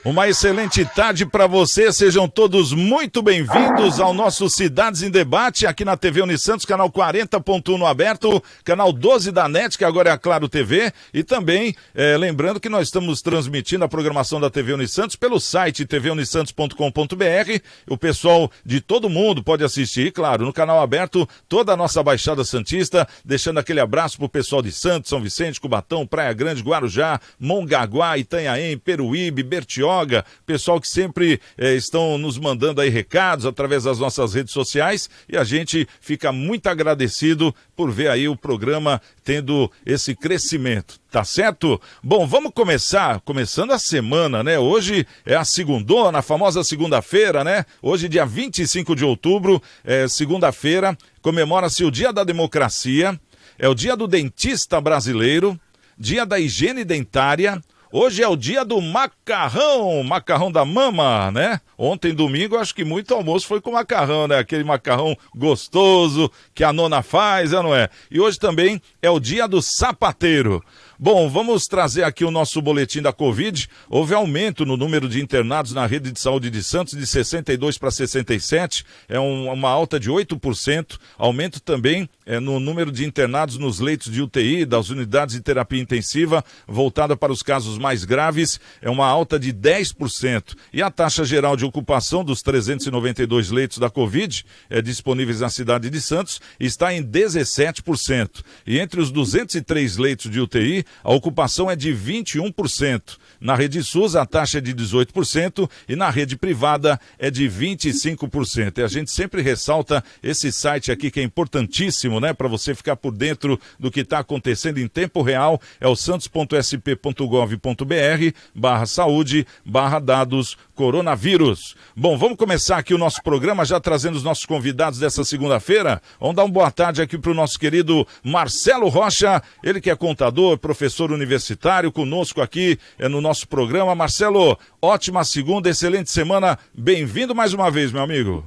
Uma excelente tarde para você, sejam todos muito bem-vindos ao nosso Cidades em Debate, aqui na TV Unisantos, canal 40.1 no aberto, canal 12 da NET, que agora é a Claro TV, e também, lembrando que nós estamos transmitindo a programação da TV Unisantos pelo site tvunisantos.com.br, o pessoal de todo mundo pode assistir, claro, no canal aberto, toda a nossa Baixada Santista, deixando aquele abraço pro pessoal de Santos, São Vicente, Cubatão, Praia Grande, Guarujá, Mongaguá, Itanhaém, Peruíbe, Bertioga, pessoal que sempre estão nos mandando aí recados através das nossas redes sociais e a gente fica muito agradecido por ver aí o programa tendo esse crescimento, tá certo? Bom, vamos começando a semana, né? Hoje é a segundona, a famosa segunda-feira, né? Hoje, dia 25 de outubro, segunda-feira, comemora-se o Dia da Democracia, é o Dia do Dentista Brasileiro, Dia da Higiene Dentária. Hoje é o dia do macarrão da mama, né? Ontem, domingo, acho que muito almoço foi com macarrão, né? Aquele macarrão gostoso que a nona faz, não é? E hoje também é o dia do sapateiro. Bom, vamos trazer aqui o nosso boletim da Covid. Houve aumento no número de internados na rede de saúde de Santos de 62 para 67, uma alta de 8%. Aumento também no número de internados nos leitos de UTI, das unidades de terapia intensiva, voltada para os casos mais graves, é uma alta de 10%. E a taxa geral de ocupação dos 392 leitos da Covid, disponíveis na cidade de Santos, está em 17%. E entre os 203 leitos de UTI, a ocupação é de 21%. Na rede SUS, a taxa é de 18% e na rede privada é de 25%. E a gente sempre ressalta esse site aqui que é importantíssimo, né? Para você ficar por dentro do que está acontecendo em tempo real, é o santos.sp.gov.br/saúde/dados coronavírus. Bom, vamos começar aqui o nosso programa já trazendo os nossos convidados dessa segunda-feira. Vamos dar uma boa tarde aqui para o nosso querido Marcelo Rocha, ele que é contador, professor universitário, conosco aqui no nosso programa. Marcelo, ótima segunda, excelente semana, bem-vindo mais uma vez, meu amigo.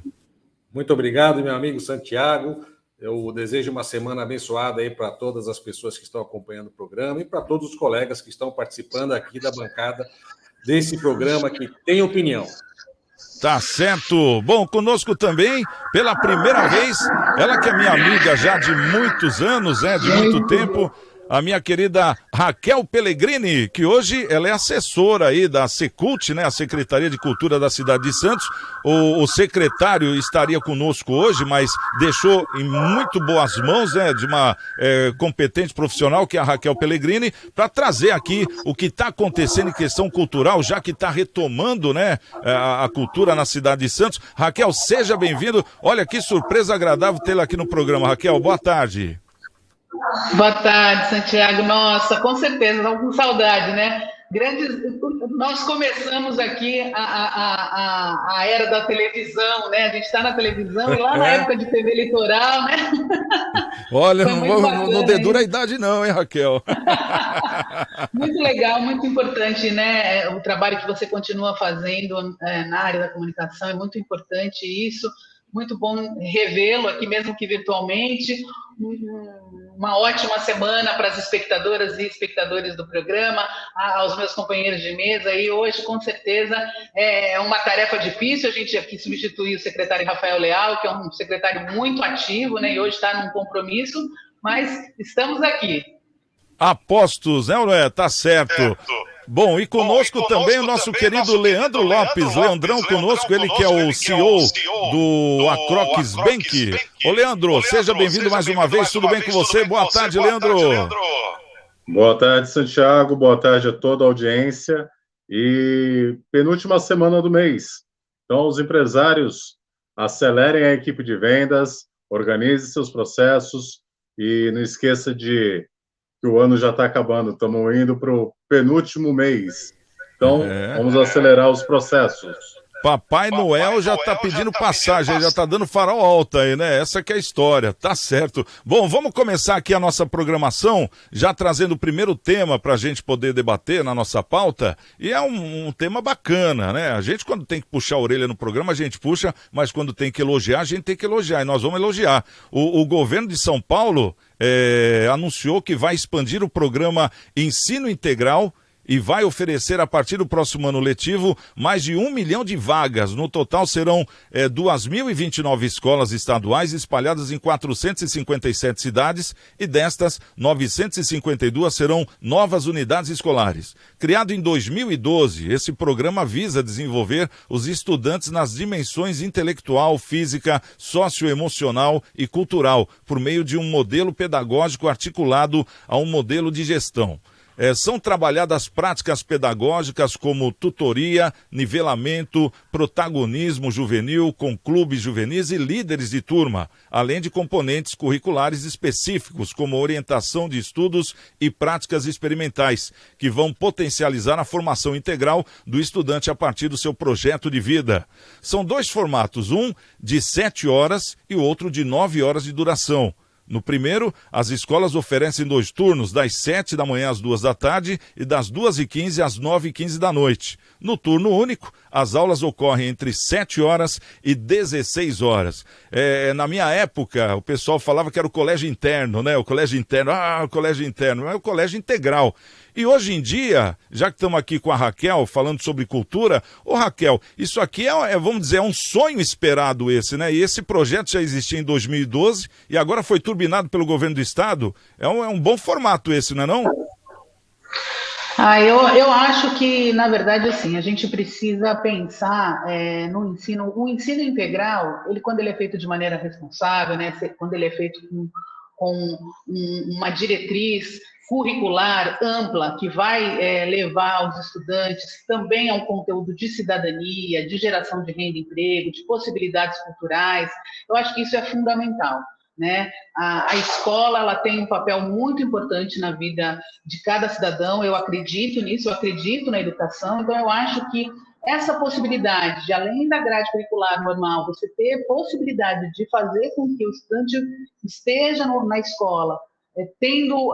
Muito obrigado, meu amigo Santiago. Eu desejo uma semana abençoada aí para todas as pessoas que estão acompanhando o programa e para todos os colegas que estão participando aqui da bancada desse programa que tem opinião. Tá certo. Bom, conosco também, pela primeira vez, ela que é minha amiga já de muitos anos, de muito tempo, a minha querida Raquel Pellegrini, que hoje ela é assessora aí da Secult, né, a Secretaria de Cultura da cidade de Santos. O secretário estaria conosco hoje, mas deixou em muito boas mãos, né, de uma competente profissional, que é a Raquel Pellegrini, para trazer aqui o que está acontecendo em questão cultural, já que está retomando, né, a cultura na cidade de Santos. Raquel, seja bem-vindo. Olha que surpresa agradável tê-la aqui no programa. Raquel, boa tarde. Boa tarde, Santiago. Nossa, com certeza, estamos com saudade, né? Nós começamos aqui a era da televisão, né? A gente está na televisão e lá na época de TV Litoral, né? Olha, não dedura a idade não, hein, Raquel? Muito legal, muito importante, né? O trabalho que você continua fazendo na área da comunicação é muito importante isso. Muito bom revê-lo aqui, mesmo que virtualmente. Uma ótima semana para as espectadoras e espectadores do programa, aos meus companheiros de mesa. E hoje, com certeza, é uma tarefa difícil. A gente aqui substitui o secretário Rafael Leal, que é um secretário muito ativo, né? E hoje está num compromisso, mas estamos aqui. Apostos, né, Ué? Tá certo. Bom, e conosco também o nosso querido Leandro Lopes, Leandrão conosco, ele que é o CEO do Acroques Bank. Ô Leandro, seja bem-vindo mais uma vez, tudo bem com você? Boa tarde, Leandro. Boa tarde, Santiago, boa tarde a toda a audiência e penúltima semana do mês. Então, os empresários acelerem a equipe de vendas, organizem seus processos e não esqueça que o ano já está acabando, estamos indo para o penúltimo mês. Então, vamos acelerar os processos. Papai Noel já tá pedindo passagem, já tá dando farol alto aí, né? Essa que é a história, tá certo. Bom, vamos começar aqui a nossa programação, já trazendo o primeiro tema pra gente poder debater na nossa pauta, e é um tema bacana, né? A gente, quando tem que puxar a orelha no programa, a gente puxa, mas quando tem que elogiar, a gente tem que elogiar, e nós vamos elogiar. O governo de São Paulo anunciou que vai expandir o programa Ensino Integral e vai oferecer, a partir do próximo ano letivo, mais de 1 milhão de vagas. No total serão 2.029 escolas estaduais espalhadas em 457 cidades e destas, 952 serão novas unidades escolares. Criado em 2012, esse programa visa desenvolver os estudantes nas dimensões intelectual, física, socioemocional e cultural, por meio de um modelo pedagógico articulado a um modelo de gestão. São trabalhadas práticas pedagógicas como tutoria, nivelamento, protagonismo juvenil com clubes juvenis e líderes de turma, além de componentes curriculares específicos como orientação de estudos e práticas experimentais, que vão potencializar a formação integral do estudante a partir do seu projeto de vida. São 2 formatos, um de 7 horas e o outro de 9 horas de duração. No primeiro, as escolas oferecem 2 turnos, das 7 da manhã às 2 da tarde e das 2h15 às 9h15 da noite. No turno único, as aulas ocorrem entre 7 horas e 16 horas. Na minha época, o pessoal falava que era o colégio interno, né? O colégio interno, o colégio interno, é o colégio integral. E hoje em dia, já que estamos aqui com a Raquel, falando sobre cultura, Raquel, isso aqui vamos dizer, é um sonho esperado esse, né? E esse projeto já existia em 2012 e agora foi turbinado pelo governo do estado. É um bom formato esse, não é não? Eu acho que, na verdade, assim, a gente precisa pensar no ensino. O ensino integral, quando ele é feito de maneira responsável, né, quando ele é feito com uma diretriz curricular ampla, que vai levar os estudantes também a um conteúdo de cidadania, de geração de renda e emprego, de possibilidades culturais, eu acho que isso é fundamental. Né? A escola ela tem um papel muito importante na vida de cada cidadão, eu acredito nisso, eu acredito na educação, então eu acho que essa possibilidade de, além da grade curricular normal, você ter possibilidade de fazer com que o estudante esteja na escola, tendo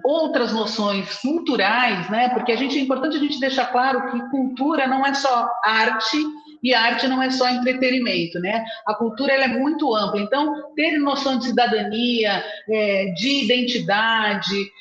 outras noções culturais, né? Porque é importante a gente deixar claro que cultura não é só arte, e arte não é só entretenimento, né? A cultura ela é muito ampla, então ter noção de cidadania, de identidade,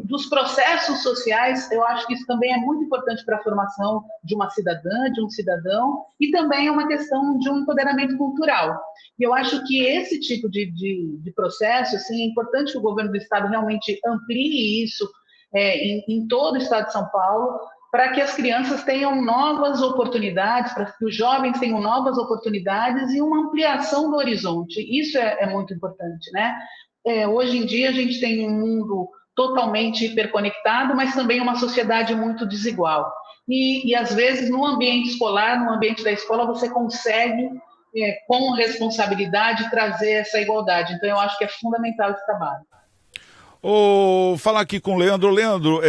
dos processos sociais, eu acho que isso também é muito importante para a formação de uma cidadã, de um cidadão, e também é uma questão de um empoderamento cultural. E eu acho que esse tipo de processo, assim, é importante que o governo do estado realmente amplie isso em todo o estado de São Paulo, para que as crianças tenham novas oportunidades, para que os jovens tenham novas oportunidades e uma ampliação do horizonte. Isso é muito importante, né? Hoje em dia a gente tem um mundo totalmente hiperconectado, mas também uma sociedade muito desigual. E às vezes, no ambiente escolar, no ambiente da escola, você consegue, com responsabilidade, trazer essa igualdade. Então, eu acho que é fundamental esse trabalho. Falar aqui com o Leandro. Leandro,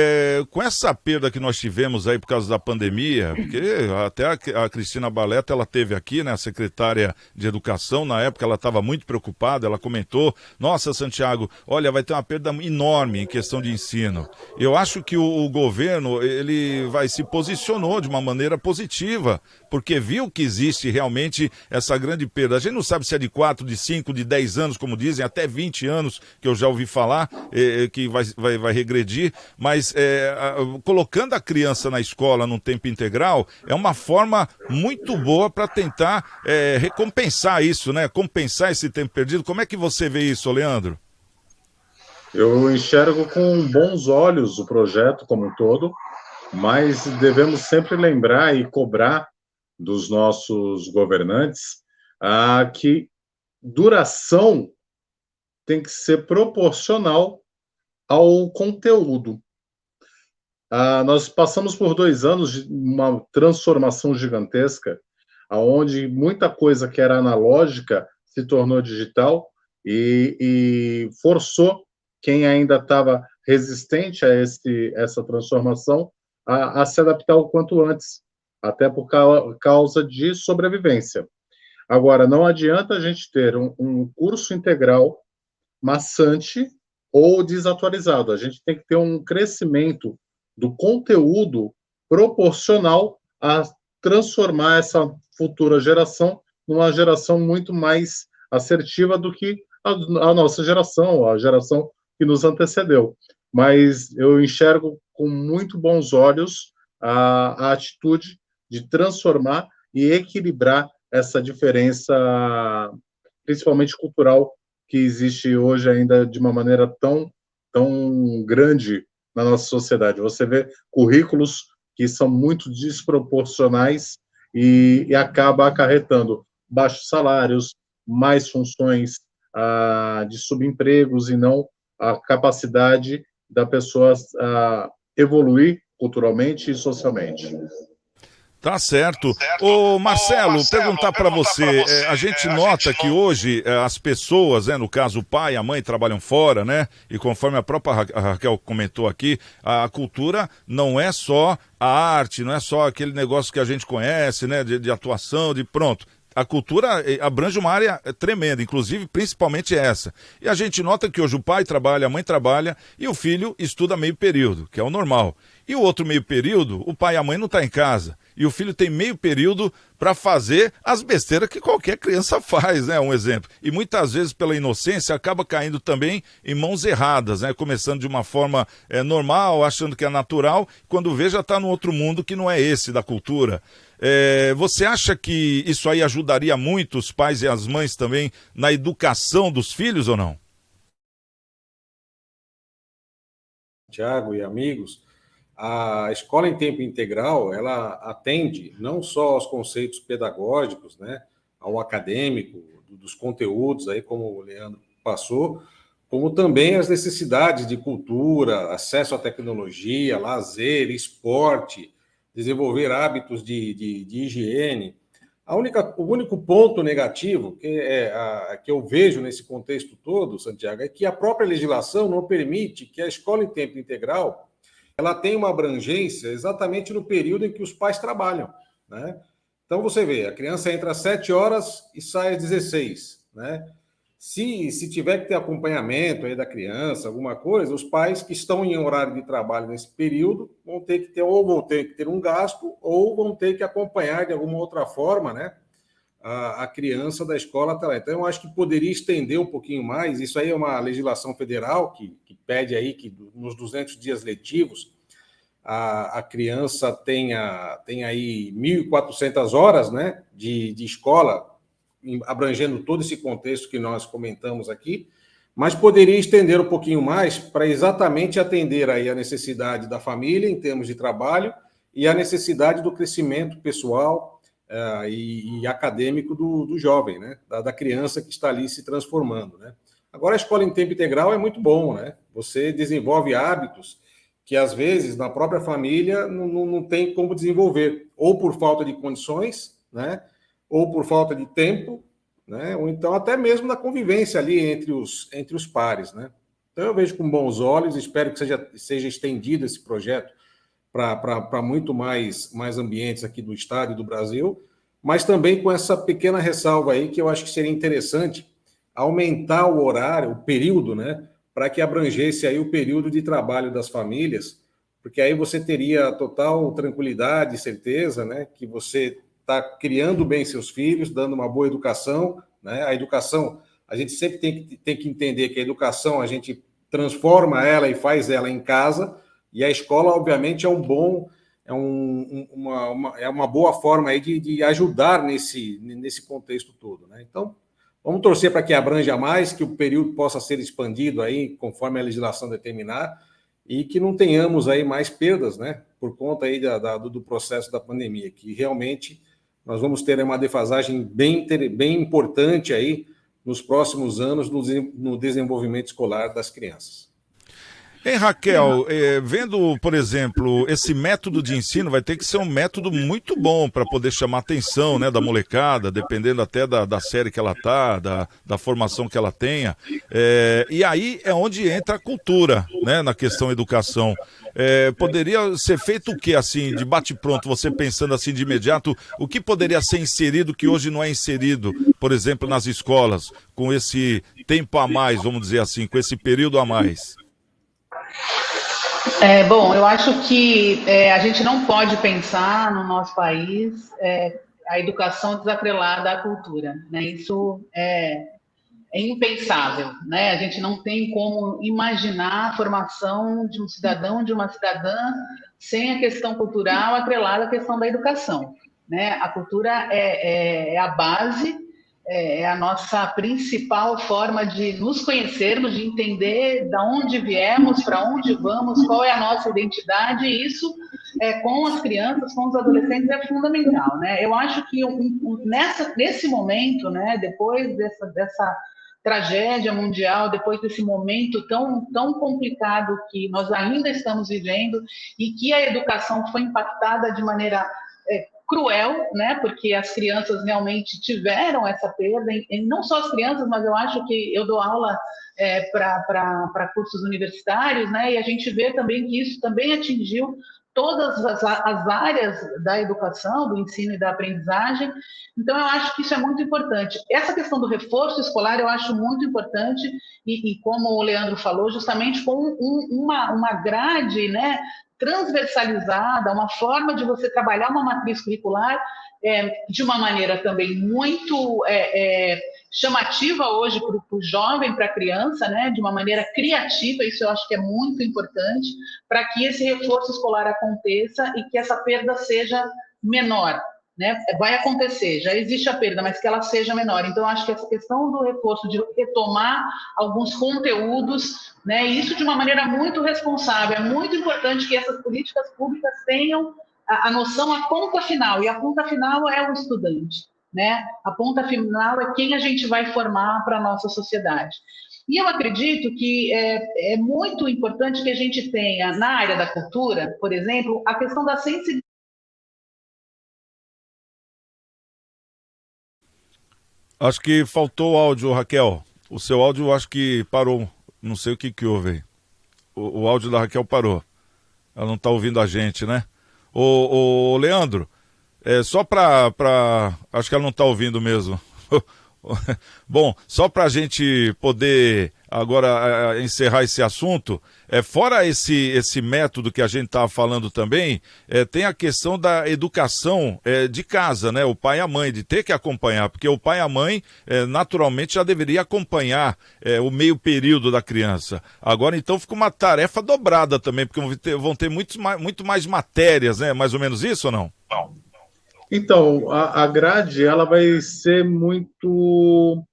com essa perda que nós tivemos aí por causa da pandemia, porque até a Cristina Baletta, ela teve aqui, né, a secretária de Educação, na época ela estava muito preocupada, ela comentou, nossa, Santiago, olha, vai ter uma perda enorme em questão de ensino. Eu acho que o governo, ele se posicionou de uma maneira positiva, porque viu que existe realmente essa grande perda. A gente não sabe se é de 4, de 5, de 10 anos, como dizem, até 20 anos, que eu já ouvi falar, que vai regredir, mas colocando a criança na escola num tempo integral é uma forma muito boa para tentar recompensar isso, né? Compensar esse tempo perdido. Como é que você vê isso, Leandro? Eu enxergo com bons olhos o projeto como um todo, mas devemos sempre lembrar e cobrar dos nossos governantes que duração tem que ser proporcional ao conteúdo. Nós passamos por 2 anos de uma transformação gigantesca, onde muita coisa que era analógica se tornou digital e forçou quem ainda estava resistente a essa transformação a se adaptar o quanto antes, até por causa de sobrevivência. Agora, não adianta a gente ter um curso integral maçante ou desatualizado. A gente tem que ter um crescimento do conteúdo proporcional a transformar essa futura geração numa geração muito mais assertiva do que a nossa geração, a geração que nos antecedeu. Mas eu enxergo com muito bons olhos a atitude de transformar e equilibrar essa diferença, principalmente cultural, que existe hoje ainda de uma maneira tão grande na nossa sociedade. Você vê currículos que são muito desproporcionais e acaba acarretando baixos salários, mais funções de subempregos e não a capacidade da pessoa evoluir culturalmente e socialmente. Tá certo. Ô Marcelo, perguntar para você, a gente nota que hoje as pessoas, no caso o pai e a mãe trabalham fora, né? E conforme a própria Raquel comentou aqui, a cultura não é só a arte, não é só aquele negócio que a gente conhece, né? De atuação, de pronto. A cultura abrange uma área tremenda, inclusive, principalmente essa. E a gente nota que hoje o pai trabalha, a mãe trabalha e o filho estuda meio período, que é o normal. E o outro meio período, o pai e a mãe não estão em casa. E o filho tem meio período para fazer as besteiras que qualquer criança faz, né? Um exemplo. E muitas vezes, pela inocência, acaba caindo também em mãos erradas, né? Começando de uma forma normal, achando que é natural, quando vê já está no outro mundo que não é esse da cultura. Você acha que isso aí ajudaria muito os pais e as mães também na educação dos filhos ou não? Tiago e amigos, a escola em tempo integral, ela atende não só aos conceitos pedagógicos, né, ao acadêmico, dos conteúdos, aí como o Leandro passou, como também as necessidades de cultura, acesso à tecnologia, lazer, esporte, desenvolver hábitos de higiene. O único ponto negativo que eu vejo nesse contexto todo, Santiago, é que a própria legislação não permite que a escola em tempo integral ela tenha uma abrangência exatamente no período em que os pais trabalham, né? Então, você vê, a criança entra às 7 horas e sai às 16, né? Se tiver que ter acompanhamento aí da criança, alguma coisa, os pais que estão em horário de trabalho nesse período vão ter que ter um gasto ou vão ter que acompanhar de alguma outra forma, né, a criança da escola até lá. Então, eu acho que poderia estender um pouquinho mais. Isso aí é uma legislação federal que pede aí que nos 200 dias letivos a criança tenha aí 1.400 horas, né, de escola, abrangendo todo esse contexto que nós comentamos aqui, mas poderia estender um pouquinho mais para exatamente atender aí a necessidade da família em termos de trabalho e a necessidade do crescimento pessoal e acadêmico do jovem, né? Da criança que está ali se transformando, né? Agora, a escola em tempo integral é muito bom, né? Você desenvolve hábitos que, às vezes, na própria família não tem como desenvolver, ou por falta de condições, né? Ou por falta de tempo, né? Ou então até mesmo na convivência ali entre os pares, né? Então eu vejo com bons olhos, espero que seja estendido esse projeto para muito mais ambientes aqui do estado e do Brasil, mas também com essa pequena ressalva aí que eu acho que seria interessante aumentar o horário, o período, né? Para que abrangesse aí o período de trabalho das famílias, porque aí você teria total tranquilidade e certeza, né? Que você está criando bem seus filhos, dando uma boa educação, né? A educação, a gente sempre tem que entender que a educação a gente transforma ela e faz ela em casa, e a escola, obviamente, é uma boa forma aí de ajudar nesse contexto todo, né? Então, vamos torcer para que abranja mais, que o período possa ser expandido aí, conforme a legislação determinar, e que não tenhamos aí mais perdas, né? Por conta aí do processo da pandemia, que realmente nós vamos ter uma defasagem bem importante aí nos próximos anos no desenvolvimento escolar das crianças. Hein, Raquel, vendo, por exemplo, esse método de ensino vai ter que ser um método muito bom para poder chamar a atenção, né, da molecada, dependendo até da série que ela tá, da formação que ela tenha. E aí é onde entra a cultura, né, na questão educação. Poderia ser feito o que, assim, de bate-pronto, você pensando assim de imediato, o que poderia ser inserido que hoje não é inserido, por exemplo, nas escolas, com esse tempo a mais, vamos dizer assim, com esse período a mais? Bom, eu acho que a gente não pode pensar no nosso país a educação desatrelada à cultura, né? Isso é impensável, né? A gente não tem como imaginar a formação de um cidadão, de uma cidadã, sem a questão cultural atrelada à questão da educação, né? A cultura é a base, é a nossa principal forma de nos conhecermos, de entender de onde viemos, para onde vamos, qual é a nossa identidade, e isso com as crianças, com os adolescentes, é fundamental, né? Eu acho que nesse momento, né, depois dessa tragédia mundial, depois desse momento tão complicado que nós ainda estamos vivendo e que a educação foi impactada de maneira cruel, né? Porque as crianças realmente tiveram essa perda, e não só as crianças, mas eu acho que eu dou aula para cursos universitários, né? E a gente vê também que isso também atingiu todas as áreas da educação, do ensino e da aprendizagem. Então, eu acho que isso é muito importante. Essa questão do reforço escolar eu acho muito importante, e como o Leandro falou, justamente com uma grade, né, transversalizada, uma forma de você trabalhar uma matriz curricular de uma maneira também muito chamativa hoje para o jovem, para a criança, né, de uma maneira criativa. Isso eu acho que é muito importante para que esse reforço escolar aconteça e que essa perda seja menor, né? Vai acontecer, já existe a perda, mas que ela seja menor. Então, eu acho que essa questão do reforço, de retomar alguns conteúdos, né, isso de uma maneira muito responsável, é muito importante que essas políticas públicas tenham a noção, a ponta final, e a ponta final é o estudante, né? A ponta final é quem a gente vai formar para a nossa sociedade. E eu acredito que é muito importante que a gente tenha, na área da cultura, por exemplo, a questão da sensibilidade. Acho que faltou o áudio, Raquel. O seu áudio acho que parou. Não sei o que houve aí. O áudio da Raquel parou. Ela não está ouvindo a gente, né? Ô Leandro, só acho que ela não está ouvindo mesmo. Bom, só para a gente poder agora encerrar esse assunto, fora esse método que a gente estava falando também, tem a questão da educação de casa, né? O pai e a mãe, de ter que acompanhar, porque o pai e a mãe naturalmente já deveria acompanhar o meio período da criança. Agora então fica uma tarefa dobrada também, porque vão ter muito mais matérias, né? Mais ou menos isso ou não? Não. Então, a grade ela vai ser muito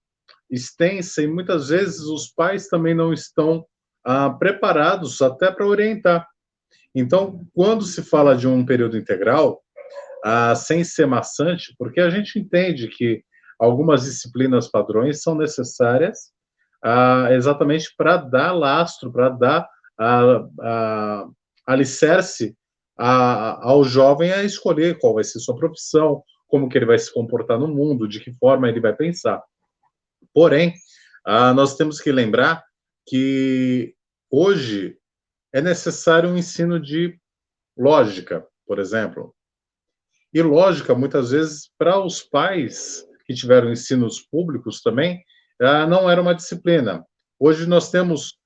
extensa e muitas vezes os pais também não estão preparados até para orientar. Então, quando se fala de um período integral, sem ser maçante, porque a gente entende que algumas disciplinas padrões são necessárias exatamente para dar lastro, para dar alicerce ao jovem a escolher qual vai ser sua profissão, como que ele vai se comportar no mundo, de que forma ele vai pensar. Porém, nós temos que lembrar que hoje é necessário um ensino de lógica, por exemplo. E lógica, muitas vezes, para os pais que tiveram ensinos públicos também, não era uma disciplina. Hoje nós temos,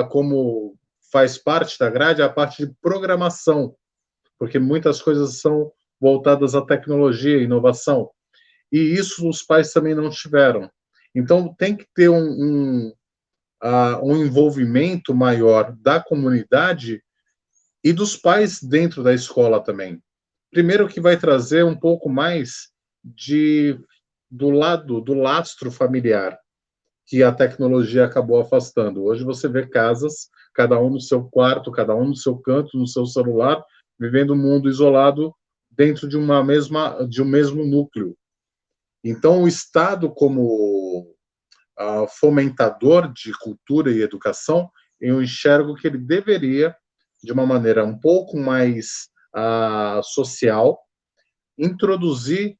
como faz parte da grade, a parte de programação, porque muitas coisas são voltadas à tecnologia e inovação. E isso os pais também não tiveram. Então, tem que ter um envolvimento maior da comunidade e dos pais dentro da escola também. Primeiro que vai trazer um pouco mais do lado do lastro familiar, que a tecnologia acabou afastando. Hoje você vê casas, cada um no seu quarto, cada um no seu canto, no seu celular, vivendo um mundo isolado dentro de um mesmo núcleo. Então, o Estado, como fomentador de cultura e educação, eu enxergo que ele deveria, de uma maneira um pouco mais social, introduzir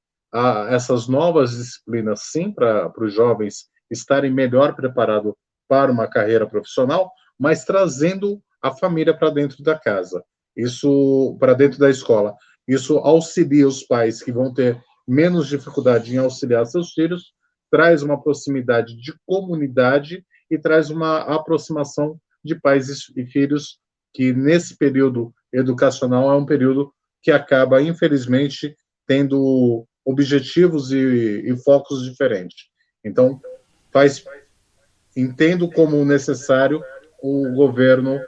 essas novas disciplinas, sim, para os jovens estarem melhor preparados para uma carreira profissional, mas trazendo a família para dentro da casa, isso para dentro da escola. Isso auxilia os pais que vão ter menos dificuldade em auxiliar seus filhos, traz uma proximidade de comunidade e traz uma aproximação de pais e filhos, que nesse período educacional é um período que acaba, infelizmente, tendo objetivos e focos diferentes. Então, faz entendo como necessário o governo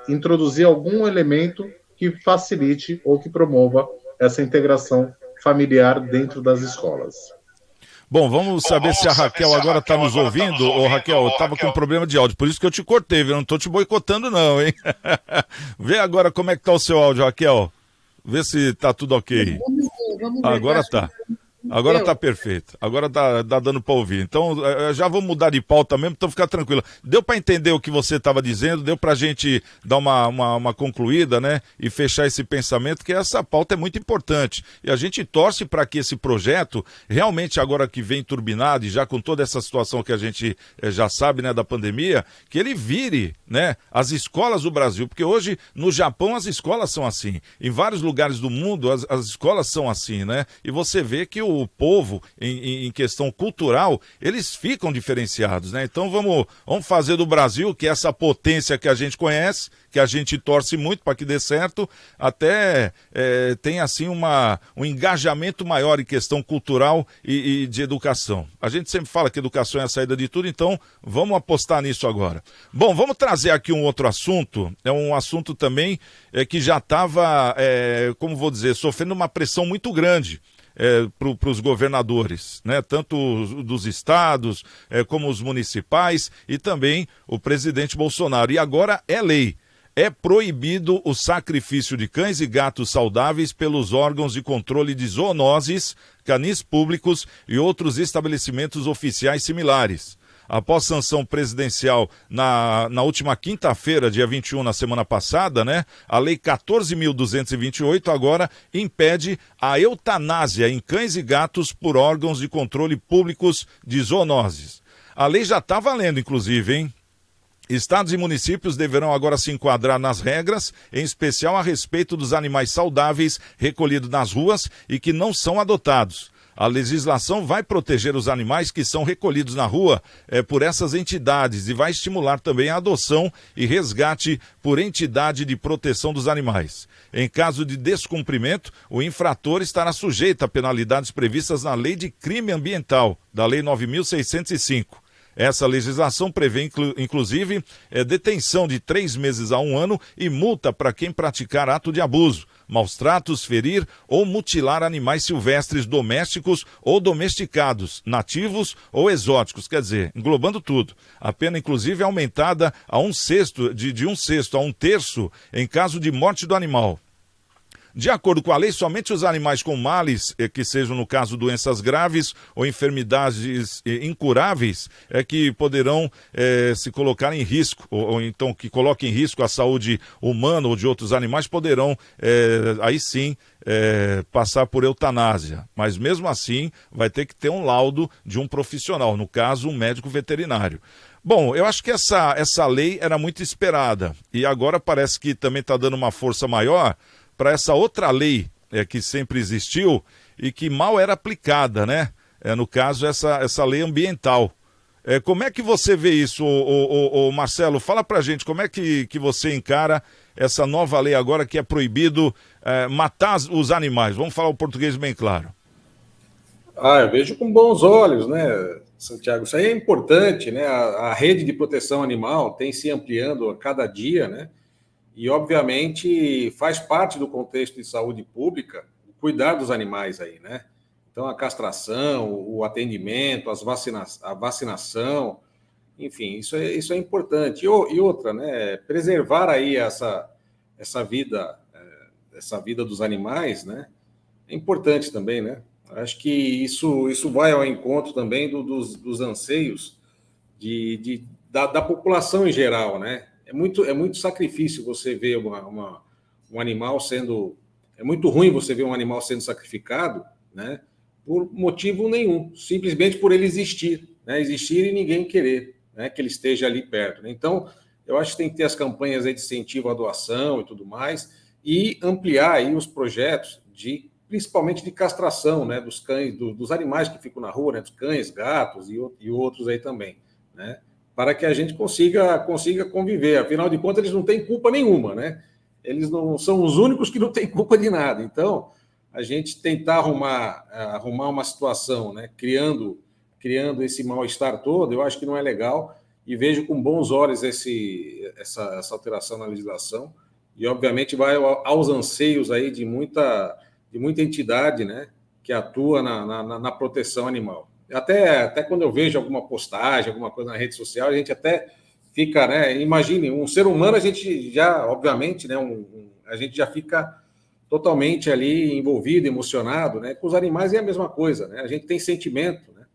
introduzir algum elemento que facilite ou que promova essa integração familiar dentro das escolas. Bom, vamos saber se a Raquel agora está nos ouvindo. Ô, Raquel, eu estava com problema de áudio, por isso que eu te cortei, viu? Eu não estou te boicotando não, hein? Vê agora como é que está o seu áudio, Raquel. Vê se está tudo ok. Vamos ver, Agora está. Agora está perfeito. Agora dá dando para ouvir. Então, já vou mudar de pauta mesmo, então fica tranquilo. Deu para entender o que você estava dizendo? Deu para a gente dar uma concluída, né? E fechar esse pensamento, que essa pauta é muito importante. E a gente torce para que esse projeto, realmente agora que vem turbinado, e já com toda essa situação que a gente já sabe, né, da pandemia, que ele vire, né, as escolas do Brasil. Porque hoje, no Japão, as escolas são assim. Em vários lugares do mundo, as escolas são assim, né? E você vê que o povo, em questão cultural, eles ficam diferenciados, né? Então vamos fazer do Brasil, que é essa potência que a gente conhece, que a gente torce muito para que dê certo, até tem assim um engajamento maior em questão cultural e de educação. A gente sempre fala que educação é a saída de tudo, então vamos apostar nisso agora. Bom, vamos trazer aqui um outro assunto, é um assunto também que já estava, como vou dizer, sofrendo uma pressão muito grande para os governadores, né? Tanto dos estados como os municipais e também o presidente Bolsonaro. E agora é lei. É proibido o sacrifício de cães e gatos saudáveis pelos órgãos de controle de zoonoses, canis públicos e outros estabelecimentos oficiais similares. Após sanção presidencial na última quinta-feira, dia 21, na semana passada, né? A Lei 14.228 agora impede a eutanásia em cães e gatos por órgãos de controle públicos de zoonoses. A lei já está valendo, inclusive, hein? Estados e municípios deverão agora se enquadrar nas regras, em especial a respeito dos animais saudáveis recolhidos nas ruas e que não são adotados. A legislação vai proteger os animais que são recolhidos na rua por essas entidades e vai estimular também a adoção e resgate por entidade de proteção dos animais. Em caso de descumprimento, o infrator estará sujeito a penalidades previstas na Lei de Crime Ambiental, da Lei 9.605. Essa legislação prevê, inclusive, detenção de 3 meses a 1 ano e multa para quem praticar ato de abuso, maus tratos, ferir ou mutilar animais silvestres domésticos ou domesticados, nativos ou exóticos, quer dizer, englobando tudo. A pena, inclusive, é aumentada a de 1/6 a 1/3 em caso de morte do animal. De acordo com a lei, somente os animais com males, que sejam, no caso, doenças graves ou enfermidades incuráveis, que poderão se colocar em risco, ou então que coloquem em risco a saúde humana ou de outros animais, poderão, aí sim, passar por eutanásia. Mas mesmo assim, vai ter que ter um laudo de um profissional, no caso, um médico veterinário. Bom, eu acho que essa lei era muito esperada e agora parece que também está dando uma força maior para essa outra lei que sempre existiu e que mal era aplicada, né? No caso, essa lei ambiental. Como é que você vê isso, Marcelo? Fala pra gente, como é que você encara essa nova lei agora que é proibido matar os animais? Vamos falar o português bem claro. Eu vejo com bons olhos, né, Santiago? Isso aí é importante, né? A rede de proteção animal tem se ampliando a cada dia, né? E, obviamente, faz parte do contexto de saúde pública cuidar dos animais aí, né? Então, a castração, o atendimento, a vacinação, enfim, isso é importante. E outra, né? Preservar aí essa vida dos animais, né? É importante também, né? Acho que isso vai ao encontro também dos anseios da população em geral, né? É muito sacrifício você ver um animal sendo... É muito ruim você ver um animal sendo sacrificado, né? Por motivo nenhum, simplesmente por ele existir, né? Existir e ninguém querer, né? Que ele esteja ali perto, né? Então, eu acho que tem que ter as campanhas aí de incentivo à doação e tudo mais, e ampliar aí os projetos principalmente de castração, né? Dos cães, dos animais que ficam na rua, né? Dos cães, gatos e outros aí também, né? Para que a gente consiga conviver. Afinal de contas, eles não têm culpa nenhuma, né? Eles não são os únicos que não têm culpa de nada. Então, a gente tentar arrumar uma situação, né? Criando esse mal-estar todo, eu acho que não é legal. e vejo com bons olhos essa alteração na legislação, e obviamente vai aos anseios aí de muita entidade, né, que atua na proteção animal. Até quando eu vejo alguma postagem, alguma coisa na rede social, a gente até fica, né, imagine, um ser humano, a gente já, obviamente, né, a gente já fica totalmente ali envolvido, emocionado, né, com os animais é a mesma coisa, né, a gente tem sentimento, né,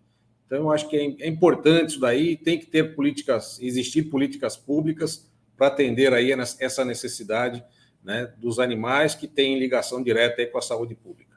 então eu acho que é importante isso daí, tem que ter existir políticas públicas para atender aí essa necessidade, né, dos animais que têm ligação direta aí com a saúde pública.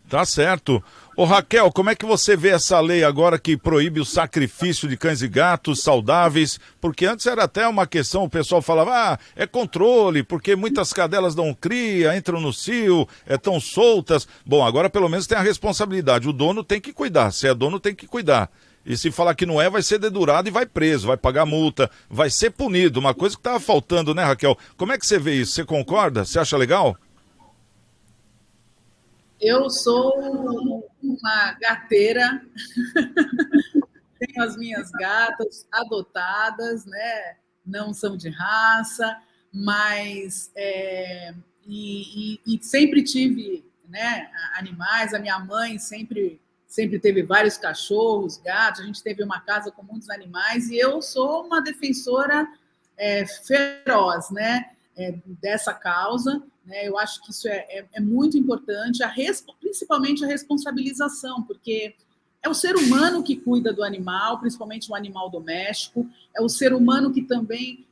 Tá certo. Ô Raquel, como é que você vê essa lei agora que proíbe o sacrifício de cães e gatos saudáveis? Porque antes era até uma questão, o pessoal falava, é controle, porque muitas cadelas dão cria, entram no cio, estão soltas. Bom, agora pelo menos tem a responsabilidade, o dono tem que cuidar, se é dono tem que cuidar. E se falar que não é, vai ser dedurado e vai preso, vai pagar multa, vai ser punido. Uma coisa que estava faltando, né, Raquel? Como é que você vê isso? Você concorda? Você acha legal? Eu sou uma gateira, tenho as minhas gatas adotadas, né? Não são de raça, mas e sempre tive, né, animais. A minha mãe sempre teve vários cachorros, gatos. A gente teve uma casa com muitos animais e eu sou uma defensora feroz, né? Dessa causa, né? Eu acho que isso é muito importante, principalmente a responsabilização, porque é o ser humano que cuida do animal, principalmente o animal doméstico, é o ser humano que também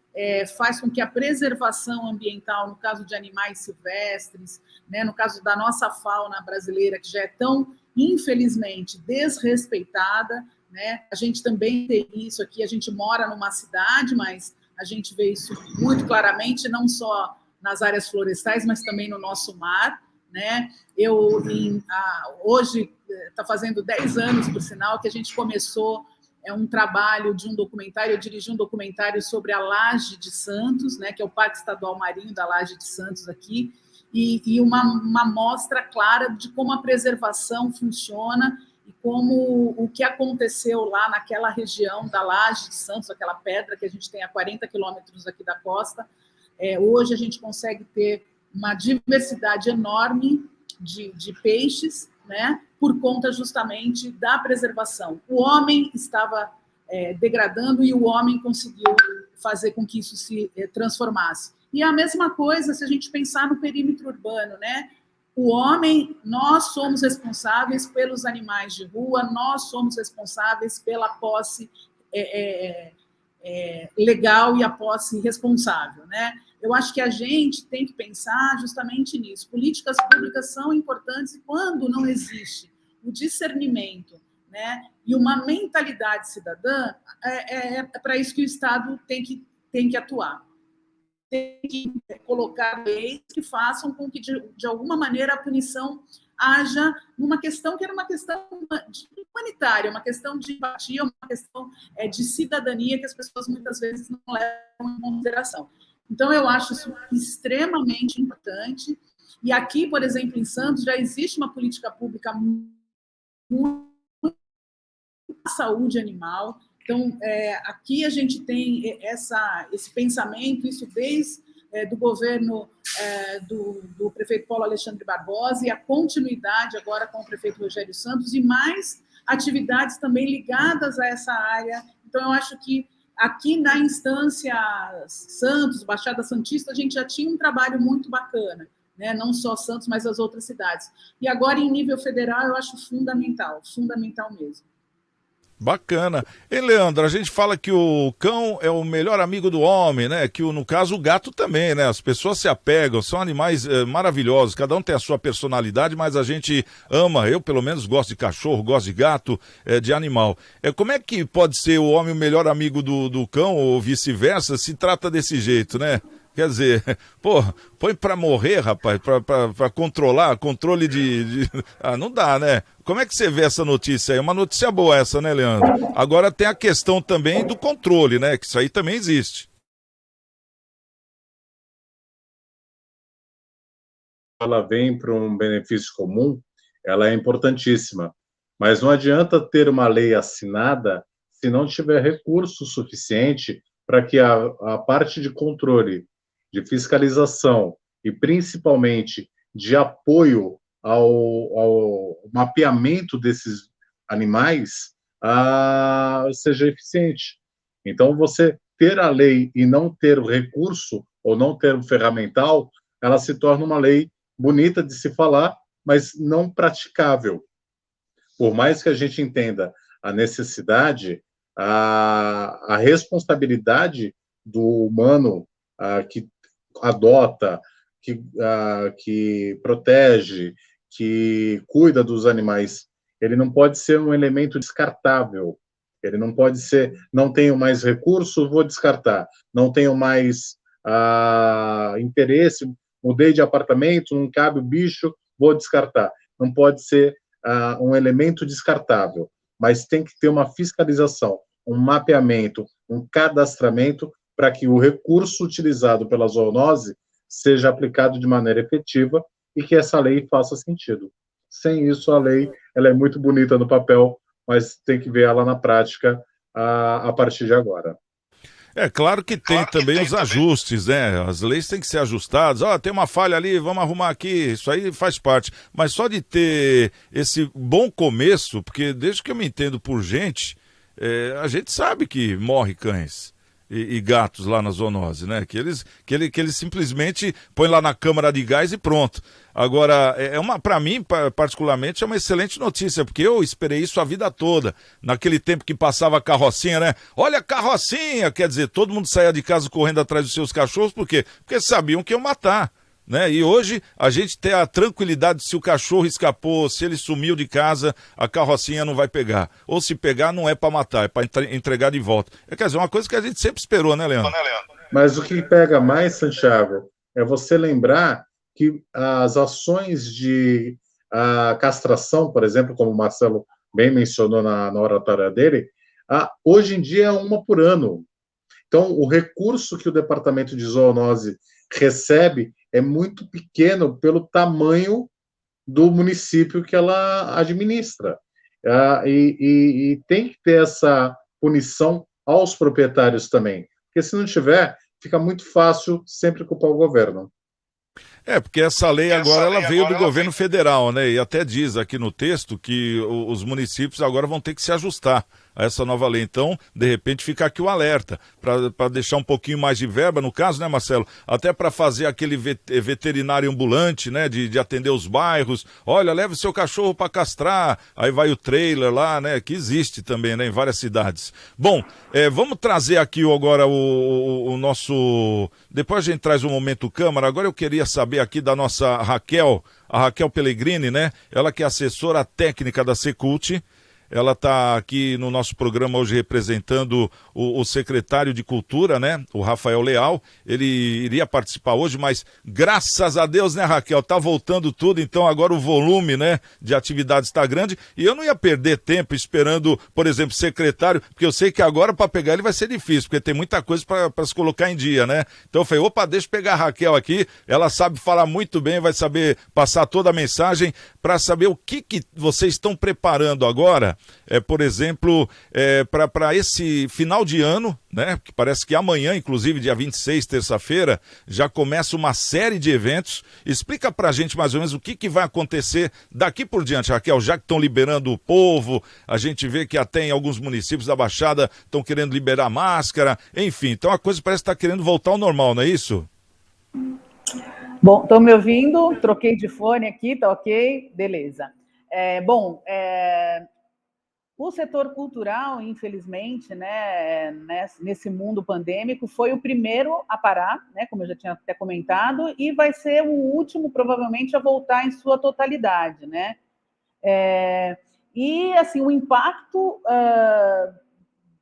faz com que a preservação ambiental, no caso de animais silvestres, né, no caso da nossa fauna brasileira, que já é tão, infelizmente, desrespeitada, né? A gente também tem isso aqui, a gente mora numa cidade, mas a gente vê isso muito claramente, não só nas áreas florestais, mas também no nosso mar, né? Hoje está fazendo 10 anos, por sinal, que a gente começou um trabalho de um documentário. Eu dirigi um documentário sobre a Laje de Santos, né? Que é o Parque Estadual Marinho da Laje de Santos aqui, e uma mostra clara de como a preservação funciona e como o que aconteceu lá naquela região da Laje de Santos, aquela pedra que a gente tem a 40 quilômetros aqui da costa. Hoje a gente consegue ter uma diversidade enorme de peixes, né, por conta justamente da preservação. O homem estava degradando e o homem conseguiu fazer com que isso se transformasse. E a mesma coisa se a gente pensar no perímetro urbano, né? O homem, nós somos responsáveis pelos animais de rua, nós somos responsáveis pela posse legal e a posse responsável, né? Eu acho que a gente tem que pensar justamente nisso. Políticas públicas são importantes e quando não existe o discernimento, né, e uma mentalidade cidadã, para isso que o Estado tem que atuar. Tem que colocar leis que façam com que, de alguma maneira, a punição haja numa questão que era uma questão humanitária, uma questão de empatia, uma questão de cidadania que as pessoas muitas vezes não levam em consideração. Então, eu acho isso extremamente importante. E aqui, por exemplo, em Santos, já existe uma política pública muito de saúde animal. Então, aqui a gente tem esse pensamento, isso desde do governo do prefeito Paulo Alexandre Barbosa e a continuidade agora com o prefeito Rogério Santos e mais atividades também ligadas a essa área. Então, eu acho que aqui na instância Santos, Baixada Santista, a gente já tinha um trabalho muito bacana, né? Não só Santos, mas as outras cidades. E agora, em nível federal, eu acho fundamental mesmo. Bacana. E, Leandro, a gente fala que o cão é o melhor amigo do homem, né? Que, no caso, o gato também, né? As pessoas se apegam, são animais maravilhosos, cada um tem a sua personalidade, mas a gente ama, eu pelo menos gosto de cachorro, gosto de gato, de animal. Como é que pode ser o homem o melhor amigo do cão, ou vice-versa, se trata desse jeito, né? Quer dizer, pô, põe pra morrer, rapaz, pra controlar, controle Ah, não dá, né? Como é que você vê essa notícia aí? É uma notícia boa essa, né, Leandro? Agora tem a questão também do controle, né? Que isso aí também existe. Ela vem para um benefício comum, ela é importantíssima. Mas não adianta ter uma lei assinada se não tiver recurso suficiente para que a parte de controle, de fiscalização e principalmente de apoio ao mapeamento desses animais seja eficiente. Então, você ter a lei e não ter o recurso, ou não ter o ferramental, ela se torna uma lei bonita de se falar, mas não praticável. Por mais que a gente entenda a necessidade, a responsabilidade do humano que adota, que protege, que cuida dos animais, ele não pode ser um elemento descartável. Ele não pode ser, não tenho mais recurso, vou descartar. Não tenho mais interesse, mudei de apartamento, não cabe o bicho, vou descartar. Não pode ser um elemento descartável, mas tem que ter uma fiscalização, um mapeamento, um cadastramento para que o recurso utilizado pela zoonose seja aplicado de maneira efetiva e que essa lei faça sentido. Sem isso, a lei ela é muito bonita no papel, mas tem que ver ela na prática a partir de agora. É claro que tem também os ajustes, né? As leis têm que ser ajustadas. Tem uma falha ali, vamos arrumar aqui. Isso aí faz parte. Mas só de ter esse bom começo, porque desde que eu me entendo por gente, a gente sabe que morre cães e gatos lá na zoonose, né? Que eles simplesmente põem lá na câmara de gás e pronto. Agora, para mim, particularmente, é uma excelente notícia, porque eu esperei isso a vida toda. Naquele tempo que passava a carrocinha, né? Olha a carrocinha! Quer dizer, todo mundo saía de casa correndo atrás dos seus cachorros, por quê? Porque sabiam que iam matar. Né? E hoje a gente tem a tranquilidade, se o cachorro escapou, se ele sumiu de casa, a carrocinha não vai pegar. Ou se pegar, não é para matar, é para entregar de volta. Quer dizer, uma coisa que a gente sempre esperou, né, Leandro? Mas o que pega mais, Santiago, é você lembrar que as ações de castração, por exemplo, como o Marcelo bem mencionou na oratória dele, hoje em dia é uma por ano. Então, o recurso que o Departamento de Zoonose recebe é muito pequeno pelo tamanho do município que ela administra. E tem que ter essa punição aos proprietários também, porque se não tiver, fica muito fácil sempre culpar o governo. Porque essa lei agora ela veio do governo federal, né? E até diz aqui no texto que os municípios agora vão ter que se ajustar a essa nova lei. Então, de repente, fica aqui o alerta, para deixar um pouquinho mais de verba, no caso, né, Marcelo? Até para fazer aquele veterinário ambulante, né? De atender os bairros. Olha, leve o seu cachorro para castrar. Aí vai o trailer lá, né? Que existe também, né? Em várias cidades. Bom, vamos trazer aqui agora o nosso... Depois a gente traz o Momento Câmara. Agora eu queria saber aqui da nossa Raquel, a Raquel Pellegrini, né? Ela que é assessora técnica da Secult. Ela está aqui no nosso programa hoje representando o secretário de Cultura, né? O Rafael Leal. Ele iria participar hoje, mas graças a Deus, né, Raquel? Tá voltando tudo, então agora o volume, né, de atividades está grande. E eu não ia perder tempo esperando, por exemplo, secretário, porque eu sei que agora para pegar ele vai ser difícil, porque tem muita coisa para se colocar em dia, né? Então eu falei, opa, deixa eu pegar a Raquel aqui. Ela sabe falar muito bem, vai saber passar toda a mensagem para saber o que vocês estão preparando agora. Por exemplo, para esse final de ano, né? Que parece que amanhã, inclusive, dia 26, terça-feira, já começa uma série de eventos. Explica pra gente mais ou menos o que vai acontecer daqui por diante, Raquel, já que estão liberando o povo, a gente vê que até em alguns municípios da Baixada estão querendo liberar máscara, enfim, então a coisa parece estar querendo voltar ao normal, não é isso? Bom, estão me ouvindo? Troquei de fone aqui, tá ok? Beleza. O setor cultural, infelizmente, né, nesse mundo pandêmico, foi o primeiro a parar, né, como eu já tinha até comentado, e vai ser o último, provavelmente, a voltar em sua totalidade, né? E, assim, o impacto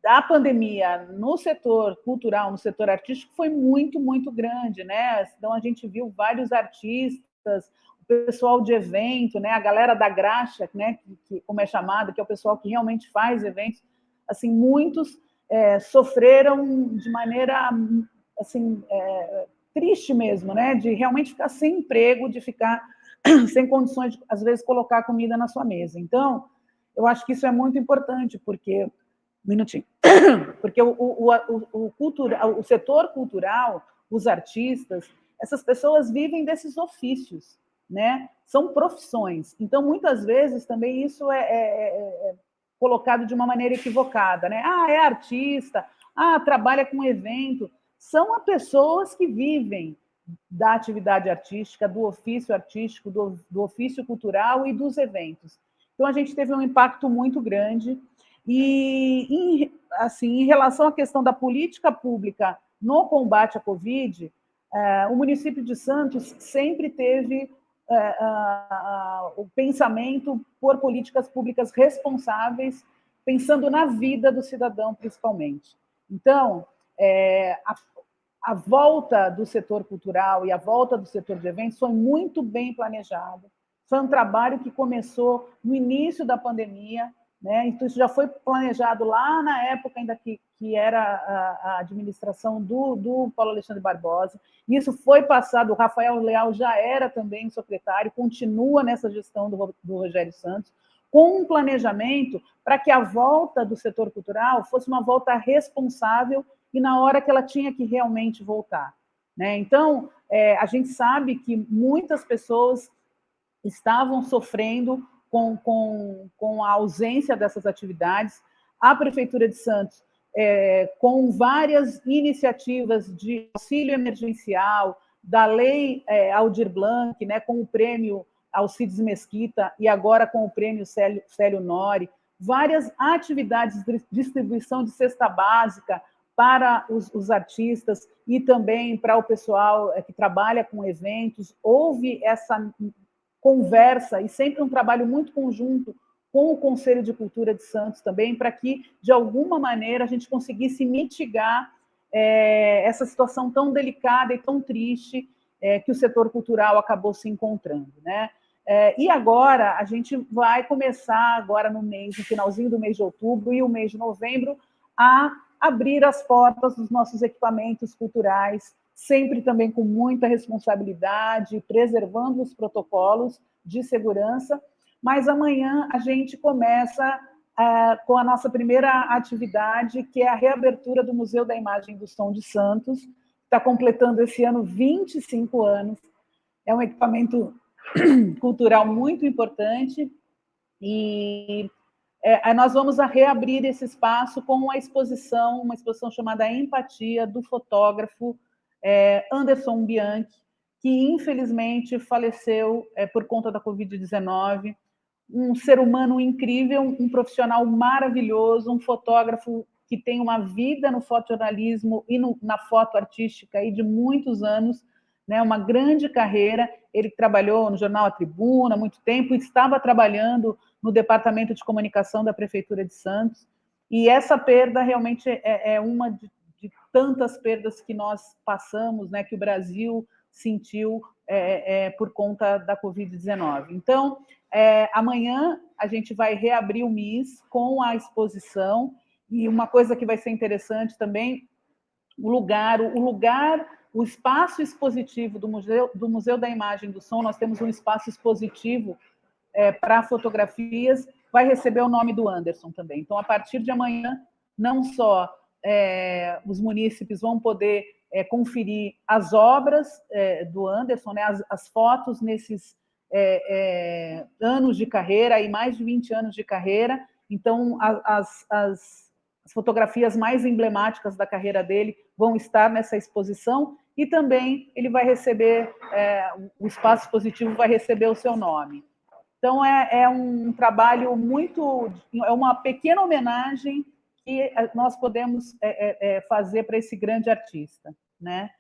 da pandemia no setor cultural, no setor artístico, foi muito, muito grande, né? Então, a gente viu vários artistas, pessoal de evento, né, a galera da graxa, né, que como é chamada, que é o pessoal que realmente faz eventos, assim, muitos sofreram de maneira, assim, triste mesmo, né, de realmente ficar sem emprego, de ficar sem condições de, às vezes, colocar comida na sua mesa. Então, eu acho que isso é muito importante, porque minutinho. Porque o setor cultural, os artistas, essas pessoas vivem desses ofícios, né? São profissões. Então, muitas vezes, também isso é colocado de uma maneira equivocada, né? Ah, é artista, trabalha com evento. São as pessoas que vivem da atividade artística, do ofício artístico, do ofício cultural e dos eventos. Então, a gente teve um impacto muito grande. E, assim, em relação à questão da política pública no combate à Covid, o município de Santos sempre teve o pensamento por políticas públicas responsáveis, pensando na vida do cidadão, principalmente. Então, a volta do setor cultural e a volta do setor de eventos foi muito bem planejada. Foi um trabalho que começou no início da pandemia, né? Então, isso já foi planejado lá na época ainda que era a administração do Paulo Alexandre Barbosa. Isso foi passado, o Rafael Leal já era também secretário, continua nessa gestão do Rogério Santos, com um planejamento para que a volta do setor cultural fosse uma volta responsável e na hora que ela tinha que realmente voltar, né? Então, a gente sabe que muitas pessoas estavam sofrendo com a ausência dessas atividades. A Prefeitura de Santos, com várias iniciativas de auxílio emergencial, da Lei Aldir Blanc, né, com o prêmio Alcides Mesquita e agora com o prêmio Célio Nori, várias atividades de distribuição de cesta básica para os artistas e também para o pessoal que trabalha com eventos. Houve essa conversa e sempre um trabalho muito conjunto com o Conselho de Cultura de Santos também, para que, de alguma maneira, a gente conseguisse mitigar essa situação tão delicada e tão triste que o setor cultural acabou se encontrando, né? E agora, a gente vai começar, agora no finalzinho do mês de outubro e o mês de novembro, a abrir as portas dos nossos equipamentos culturais, sempre também com muita responsabilidade, preservando os protocolos de segurança. Mas amanhã a gente começa com a nossa primeira atividade, que é a reabertura do Museu da Imagem do Som de Santos. Está completando esse ano 25 anos. É um equipamento cultural muito importante e nós vamos reabrir esse espaço com uma exposição chamada Empatia, do fotógrafo Anderson Bianchi, que infelizmente faleceu por conta da Covid-19, um ser humano incrível, um profissional maravilhoso, um fotógrafo que tem uma vida no fotojornalismo e na foto artística aí de muitos anos, né, uma grande carreira. Ele trabalhou no jornal A Tribuna há muito tempo, estava trabalhando no Departamento de Comunicação da Prefeitura de Santos, e essa perda realmente é uma de tantas perdas que nós passamos, né, que o Brasil sentiu por conta da Covid-19. Então, amanhã a gente vai reabrir o MIS com a exposição, e uma coisa que vai ser interessante também, o espaço expositivo do Museu da Imagem do Som. Nós temos um espaço expositivo para fotografias, vai receber o nome do Anderson também. Então, a partir de amanhã, não só os munícipes vão poder conferir as obras do Anderson, né, as fotos nesses anos de carreira, e mais de 20 anos de carreira. Então, as fotografias mais emblemáticas da carreira dele vão estar nessa exposição, e também ele vai receber, o espaço expositivo vai receber o seu nome. Então, é um trabalho é uma pequena homenagem que nós podemos fazer para esse grande artista, né?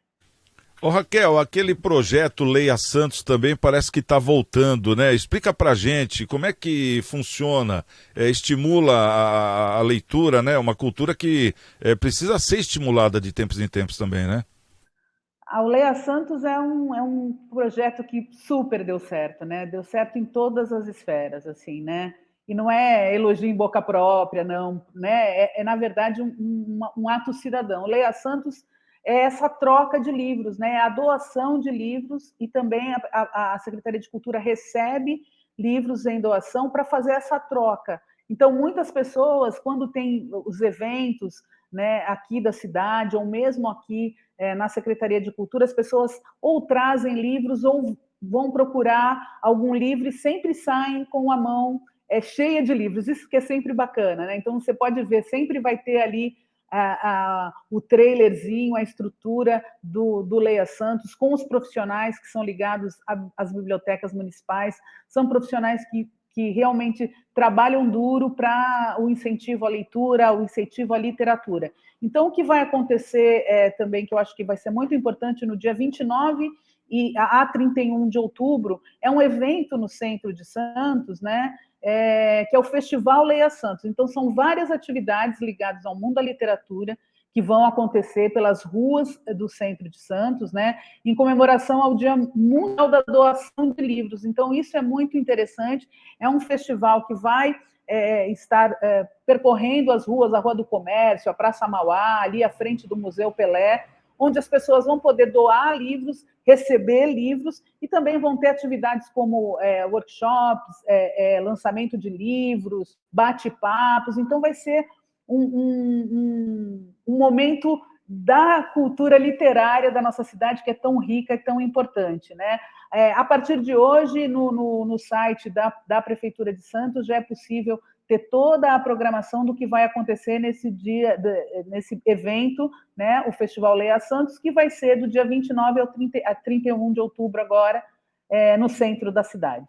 Ô Raquel, aquele projeto Leia Santos também parece que está voltando, né? Explica pra gente como é que funciona, estimula a leitura, né? Uma cultura que precisa ser estimulada de tempos em tempos também, né? O Leia Santos é um projeto que super deu certo, né? Deu certo em todas as esferas, assim, né? E não é elogio em boca própria, não, né? Na verdade, um ato cidadão. O Leia Santos é essa troca de livros, né? A doação de livros, e também a Secretaria de Cultura recebe livros em doação para fazer essa troca. Então, muitas pessoas, quando tem os eventos, né, aqui da cidade, ou mesmo aqui na Secretaria de Cultura, as pessoas ou trazem livros ou vão procurar algum livro e sempre saem com a mão cheia de livros. Isso que é sempre bacana, né? Então, você pode ver, sempre vai ter ali o trailerzinho, a estrutura do Leia Santos, com os profissionais que são ligados às bibliotecas municipais, são profissionais que realmente trabalham duro para o incentivo à leitura, o incentivo à literatura. Então, o que vai acontecer também, que eu acho que vai ser muito importante, no dia 29 e a 31 de outubro, é um evento no centro de Santos, né? Que é o Festival Leia Santos. Então, são várias atividades ligadas ao mundo da literatura que vão acontecer pelas ruas do centro de Santos, né, em comemoração ao Dia Mundial da Doação de Livros. Então, isso é muito interessante. É um festival que vai estar percorrendo as ruas, a Rua do Comércio, a Praça Mauá, ali à frente do Museu Pelé, onde as pessoas vão poder doar livros, receber livros, e também vão ter atividades como workshops, lançamento de livros, bate-papos. Então, vai ser um momento da cultura literária da nossa cidade, que é tão rica e tão importante, né? A partir de hoje, no site da Prefeitura de Santos, já é possível ter toda a programação do que vai acontecer nesse nesse evento, né, o Festival Leia Santos, que vai ser do dia 29 a 31 de outubro agora, no centro da cidade.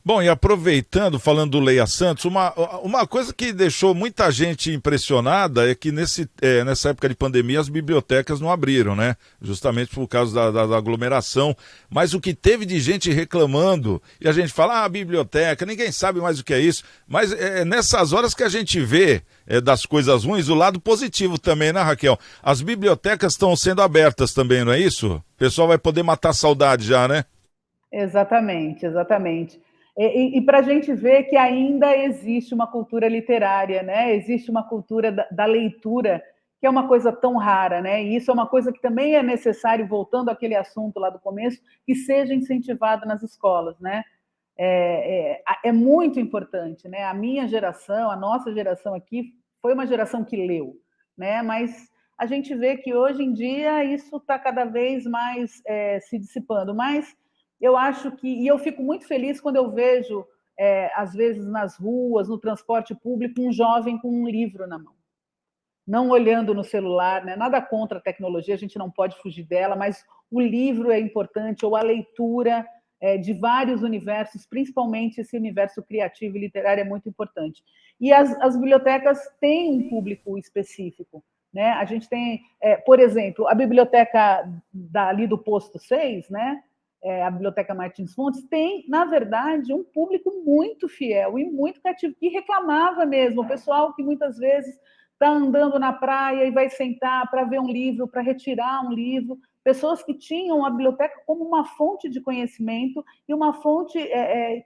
Bom, e aproveitando, falando do Leia Santos, uma coisa que deixou muita gente impressionada é que nessa época de pandemia as bibliotecas não abriram, né? Justamente por causa da aglomeração. Mas o que teve de gente reclamando, e a gente fala, biblioteca, ninguém sabe mais o que é isso. Mas é nessas horas que a gente vê das coisas ruins, o lado positivo também, né, Raquel? As bibliotecas estão sendo abertas também, não é isso? O pessoal vai poder matar a saudade já, né? Exatamente, exatamente. E para a gente ver que ainda existe uma cultura literária, né? Existe uma cultura da leitura, que é uma coisa tão rara, né? E isso é uma coisa que também é necessário, voltando àquele assunto lá do começo, que seja incentivado nas escolas, né? É muito importante, né? A minha geração, a nossa geração aqui, foi uma geração que leu, né? Mas a gente vê que hoje em dia isso está cada vez mais se dissipando, mas eu acho e eu fico muito feliz quando eu vejo, às vezes, nas ruas, no transporte público, um jovem com um livro na mão, não olhando no celular, né? Nada contra a tecnologia, a gente não pode fugir dela, mas o livro é importante, ou a leitura de vários universos, principalmente esse universo criativo e literário é muito importante. E as bibliotecas têm um público específico, né? A gente tem, por exemplo, a biblioteca ali do Posto 6, né? A Biblioteca Martins Fontes, tem, na verdade, um público muito fiel e muito cativo, que reclamava mesmo, o pessoal que muitas vezes está andando na praia e vai sentar para ver um livro, para retirar um livro, pessoas que tinham a biblioteca como uma fonte de conhecimento e uma fonte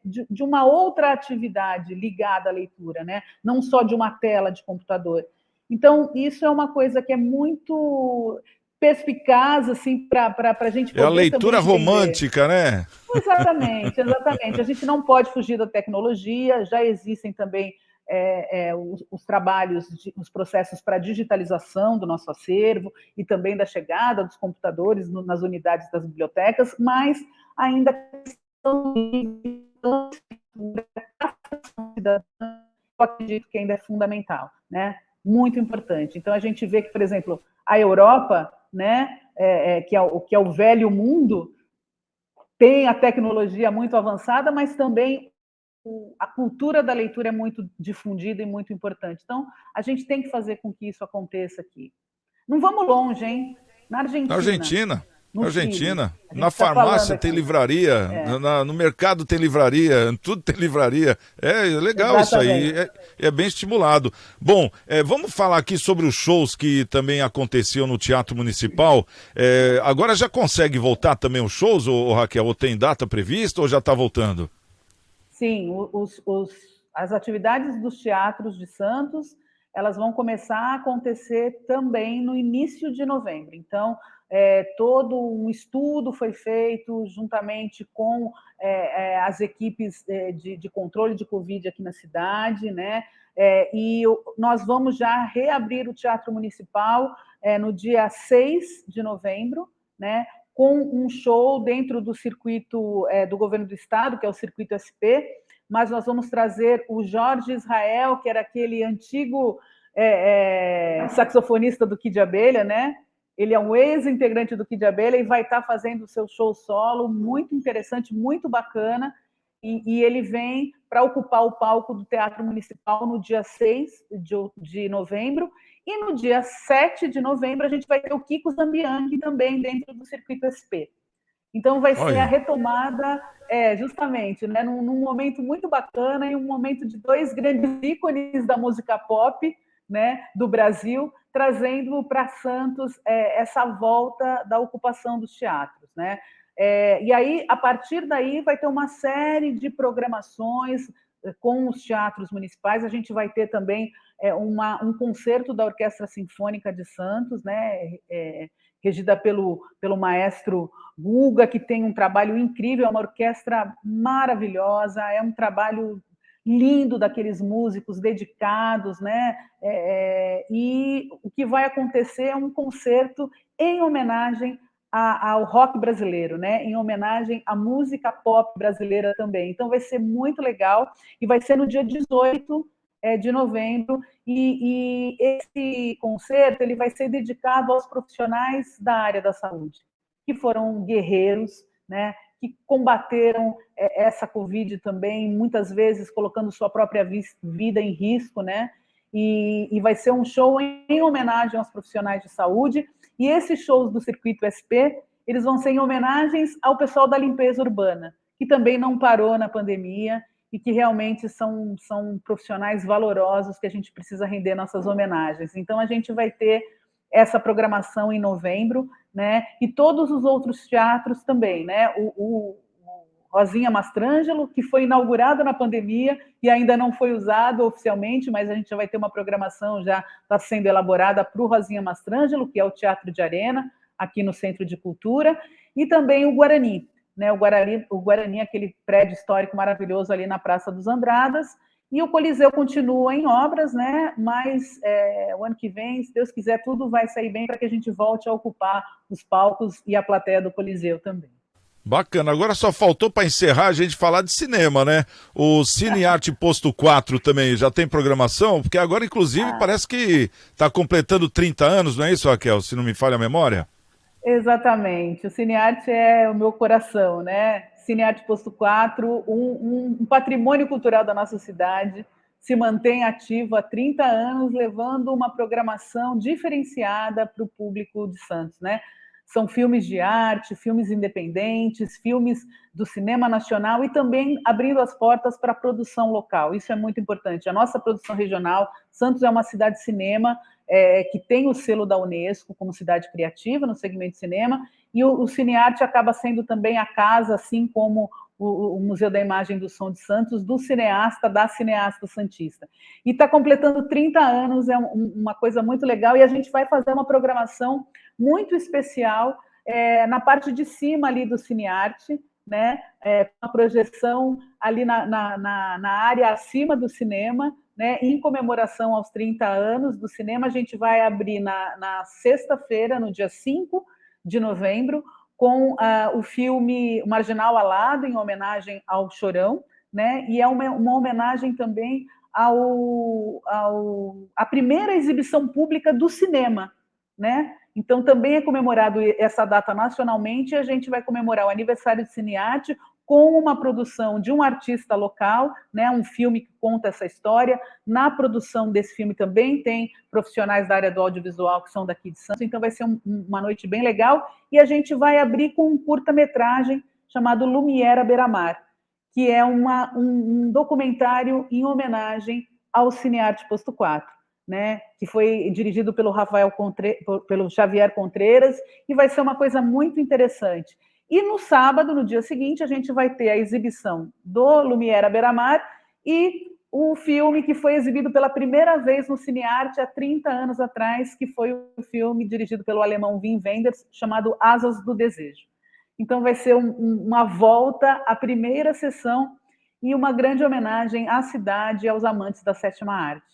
de uma outra atividade ligada à leitura, né? Não só de uma tela de computador. Então, isso é uma coisa que é muito perspicaz, assim, para a gente poder. É a leitura romântica, né? Exatamente, exatamente. A gente não pode fugir da tecnologia, já existem também os trabalhos, os processos para digitalização do nosso acervo e também da chegada dos computadores nas unidades das bibliotecas, mas ainda eu acredito que ainda é fundamental, né? Muito importante. Então, a gente vê que, por exemplo, a Europa, né, que é o velho mundo, tem a tecnologia muito avançada, mas também a cultura da leitura é muito difundida e muito importante. Então, a gente tem que fazer com que isso aconteça aqui. Não vamos longe, hein? Na Argentina. Na farmácia tem livraria, no mercado tem livraria, tudo tem livraria. É legal. Exatamente. Isso aí, é bem estimulado. Bom, vamos falar aqui sobre os shows que também aconteciam no Teatro Municipal. Agora já consegue voltar também os shows, ou Raquel? Ou tem data prevista ou já está voltando? Sim, as atividades dos teatros de Santos, elas vão começar a acontecer também no início de novembro. Então, todo um estudo foi feito juntamente com as equipes de controle de Covid aqui na cidade, né? E nós vamos já reabrir o Teatro Municipal no dia 6 de novembro, né? Com um show dentro do circuito do Governo do Estado, que é o Circuito SP, mas nós vamos trazer o Jorge Israel, que era aquele antigo saxofonista do Kid Abelha, né? Ele é um ex-integrante do Kid Abelha e vai estar fazendo o seu show solo, muito interessante, muito bacana, e ele vem para ocupar o palco do Teatro Municipal no dia 6 de novembro, e no dia 7 de novembro a gente vai ter o Kiko Zambianchi também dentro do Circuito SP. Então vai ser a retomada, justamente, né, num momento muito bacana e um momento de dois grandes ícones da música pop, né, do Brasil, trazendo para Santos essa volta da ocupação dos teatros, né? E aí, a partir daí, vai ter uma série de programações com os teatros municipais. A gente vai ter também um concerto da Orquestra Sinfônica de Santos, né? Regida pelo maestro Guga, que tem um trabalho incrível, é uma orquestra maravilhosa, é um trabalho lindo daqueles músicos dedicados, né? E o que vai acontecer é um concerto em homenagem ao rock brasileiro, né? Em homenagem à música pop brasileira também. Então vai ser muito legal e vai ser no dia 18 de novembro, e esse concerto ele vai ser dedicado aos profissionais da área da saúde, que foram guerreiros, né? Que combateram essa Covid também, muitas vezes colocando sua própria vida em risco, né? E vai ser um show em homenagem aos profissionais de saúde, e esses shows do Circuito SP, eles vão ser em homenagens ao pessoal da limpeza urbana, que também não parou na pandemia, e que realmente são profissionais valorosos que a gente precisa render nossas homenagens. Então, a gente vai ter essa programação em novembro, né? E todos os outros teatros também, né? O Rosinha Mastrangelo, que foi inaugurado na pandemia e ainda não foi usado oficialmente, mas a gente já vai ter uma programação, já está sendo elaborada para o Rosinha Mastrangelo, que é o Teatro de Arena, aqui no Centro de Cultura, e também o Guarani, né? O Guarani, aquele prédio histórico maravilhoso ali na Praça dos Andradas, e o Coliseu continua em obras, né? Mas o ano que vem, se Deus quiser, tudo vai sair bem para que a gente volte a ocupar os palcos e a plateia do Coliseu também. Bacana, agora só faltou para encerrar a gente falar de cinema, né? O Cine Arte Posto 4 também já tem programação, porque agora inclusive parece que está completando 30 anos, não é isso, Raquel? Se não me falha a memória? Exatamente, o Cine Arte é o meu coração, né? Cine Arte Posto 4, um patrimônio cultural da nossa cidade, se mantém ativo há 30 anos, levando uma programação diferenciada para o público de Santos, né? São filmes de arte, filmes independentes, filmes do cinema nacional e também abrindo as portas para a produção local. Isso é muito importante. A nossa produção regional, Santos é uma cidade de cinema que tem o selo da Unesco como cidade criativa no segmento de cinema, e o Cinearte acaba sendo também a casa, assim como o Museu da Imagem do Som de Santos, da cineasta santista. E está completando 30 anos, é uma coisa muito legal, e a gente vai fazer uma programação muito especial na parte de cima ali do Cinearte, né? Com a projeção ali na área acima do cinema, né? Em comemoração aos 30 anos do cinema. A gente vai abrir na sexta-feira, no dia 5 de novembro, com o filme Marginal Alado, em homenagem ao Chorão, né? E é uma homenagem também à primeira exibição pública do cinema, né? Então, também é comemorado essa data nacionalmente, e a gente vai comemorar o aniversário de Cinearte com uma produção de um artista local, né, um filme que conta essa história. Na produção desse filme também tem profissionais da área do audiovisual que são daqui de Santos, então vai ser uma noite bem legal, e a gente vai abrir com um curta-metragem chamado Lumière à Beira-Mar, que é um documentário em homenagem ao Cinearte Posto 4. Né, que foi dirigido pelo pelo Xavier Contreras, e vai ser uma coisa muito interessante. E no sábado, no dia seguinte, a gente vai ter a exibição do Lumière à Beira-Mar e o filme que foi exibido pela primeira vez no Cinearte há 30 anos atrás, que foi o filme dirigido pelo alemão Wim Wenders, chamado Asas do Desejo. Então vai ser uma volta à primeira sessão e uma grande homenagem à cidade e aos amantes da sétima arte.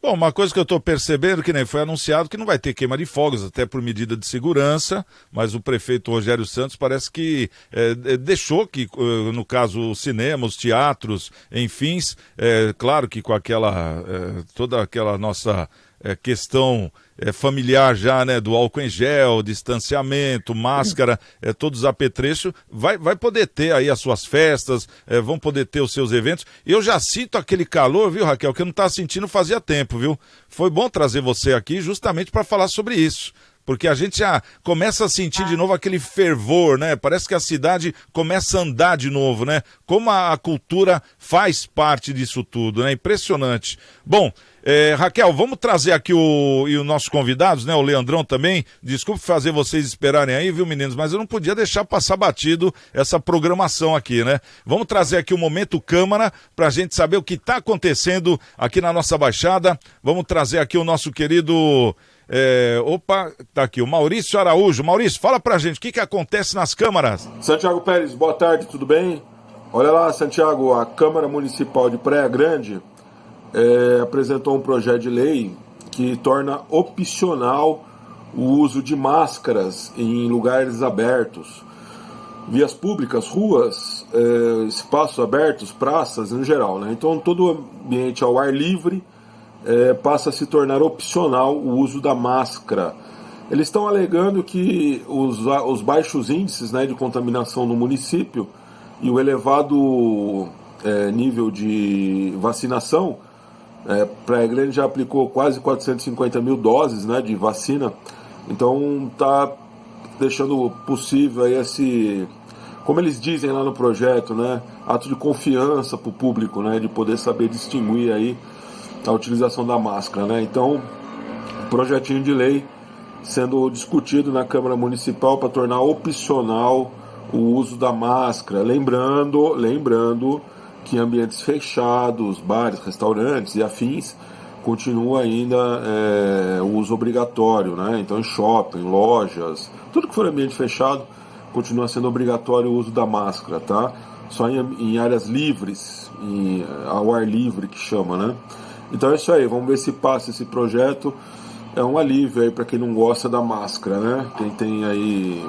Bom, uma coisa que eu estou percebendo, que nem foi anunciado que não vai ter queima de fogos, até por medida de segurança, mas o prefeito Rogério Santos parece que deixou que, no caso, o cinema, os teatros, enfim, claro que com toda aquela nossa questão familiar já, né, do álcool em gel, distanciamento, máscara, todos os apetrechos, vai poder ter aí as suas festas, vão poder ter os seus eventos. Eu já sinto aquele calor, viu, Raquel, que eu não estava sentindo fazia tempo, viu? Foi bom trazer você aqui justamente para falar sobre isso. Porque a gente já começa a sentir de novo aquele fervor, né? Parece que a cidade começa a andar de novo, né? Como a cultura faz parte disso tudo, né? Impressionante. Bom, Raquel, vamos trazer aqui os nossos convidados, né? O Leandrão também. Desculpe fazer vocês esperarem aí, viu, meninos? Mas eu não podia deixar passar batido essa programação aqui, né? Vamos trazer aqui o Momento Câmara pra gente saber o que tá acontecendo aqui na nossa Baixada. Vamos trazer aqui o nosso querido... tá aqui, o Maurício Araújo. Maurício, fala pra gente, o que acontece nas câmaras? Santiago Pérez, boa tarde, tudo bem? Olha lá, Santiago, a Câmara Municipal de Praia Grande apresentou um projeto de lei que torna opcional o uso de máscaras em lugares abertos, vias públicas, ruas, espaços abertos, praças em geral, né? Então todo ambiente ao ar livre passa a se tornar opcional o uso da máscara. Eles estão alegando que os baixos índices, né, de contaminação no município e o elevado nível de vacinação, Praia Grande já aplicou quase 450 mil doses, né, de vacina, então está deixando possível aí como eles dizem lá no projeto, né, ato de confiança para o público, né, de poder saber distinguir aí a utilização da máscara, né? Então, projetinho de lei sendo discutido na Câmara Municipal para tornar opcional o uso da máscara. Lembrando que em ambientes fechados, bares, restaurantes e afins, continua ainda o uso obrigatório, né? Então, em shopping, lojas, tudo que for ambiente fechado, continua sendo obrigatório o uso da máscara, tá? Só em áreas livres, ao ar livre que chama, né? Então é isso aí, vamos ver se passa esse projeto. É um alívio aí para quem não gosta da máscara, né? Quem tem aí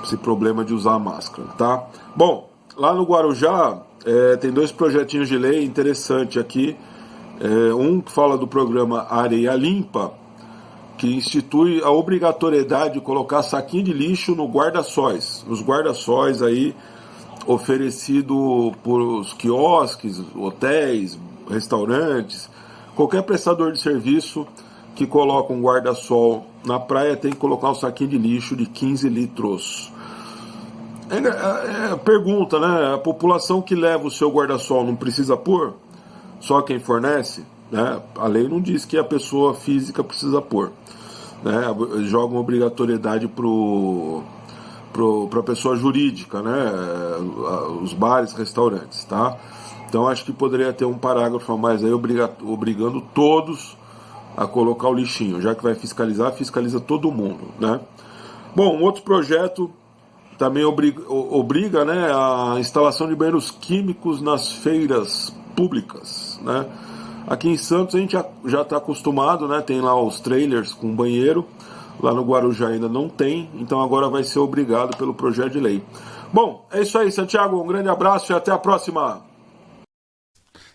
esse problema de usar a máscara, tá? Bom, lá no Guarujá tem dois projetinhos de lei interessantes aqui. Um que fala do programa Areia Limpa, que institui a obrigatoriedade de colocar saquinho de lixo no guarda-sóis. Os guarda-sóis aí oferecido por os quiosques, hotéis, restaurantes, qualquer prestador de serviço que coloca um guarda-sol na praia tem que colocar um saquinho de lixo de 15 litros. Pergunta, né? A população que leva o seu guarda-sol não precisa pôr? Só quem fornece? Né? A lei não diz que a pessoa física precisa pôr. Né? Joga uma obrigatoriedade para a pessoa jurídica, né? Os bares, restaurantes, tá? Então acho que poderia ter um parágrafo a mais aí obrigando todos a colocar o lixinho. Já que vai fiscalizar, fiscaliza todo mundo, né? Bom, um outro projeto também obriga, né, a instalação de banheiros químicos nas feiras públicas, né? Aqui em Santos a gente já está acostumado, né? Tem lá os trailers com banheiro. Lá no Guarujá ainda não tem, então agora vai ser obrigado pelo projeto de lei. Bom, é isso aí, Santiago. Um grande abraço e até a próxima.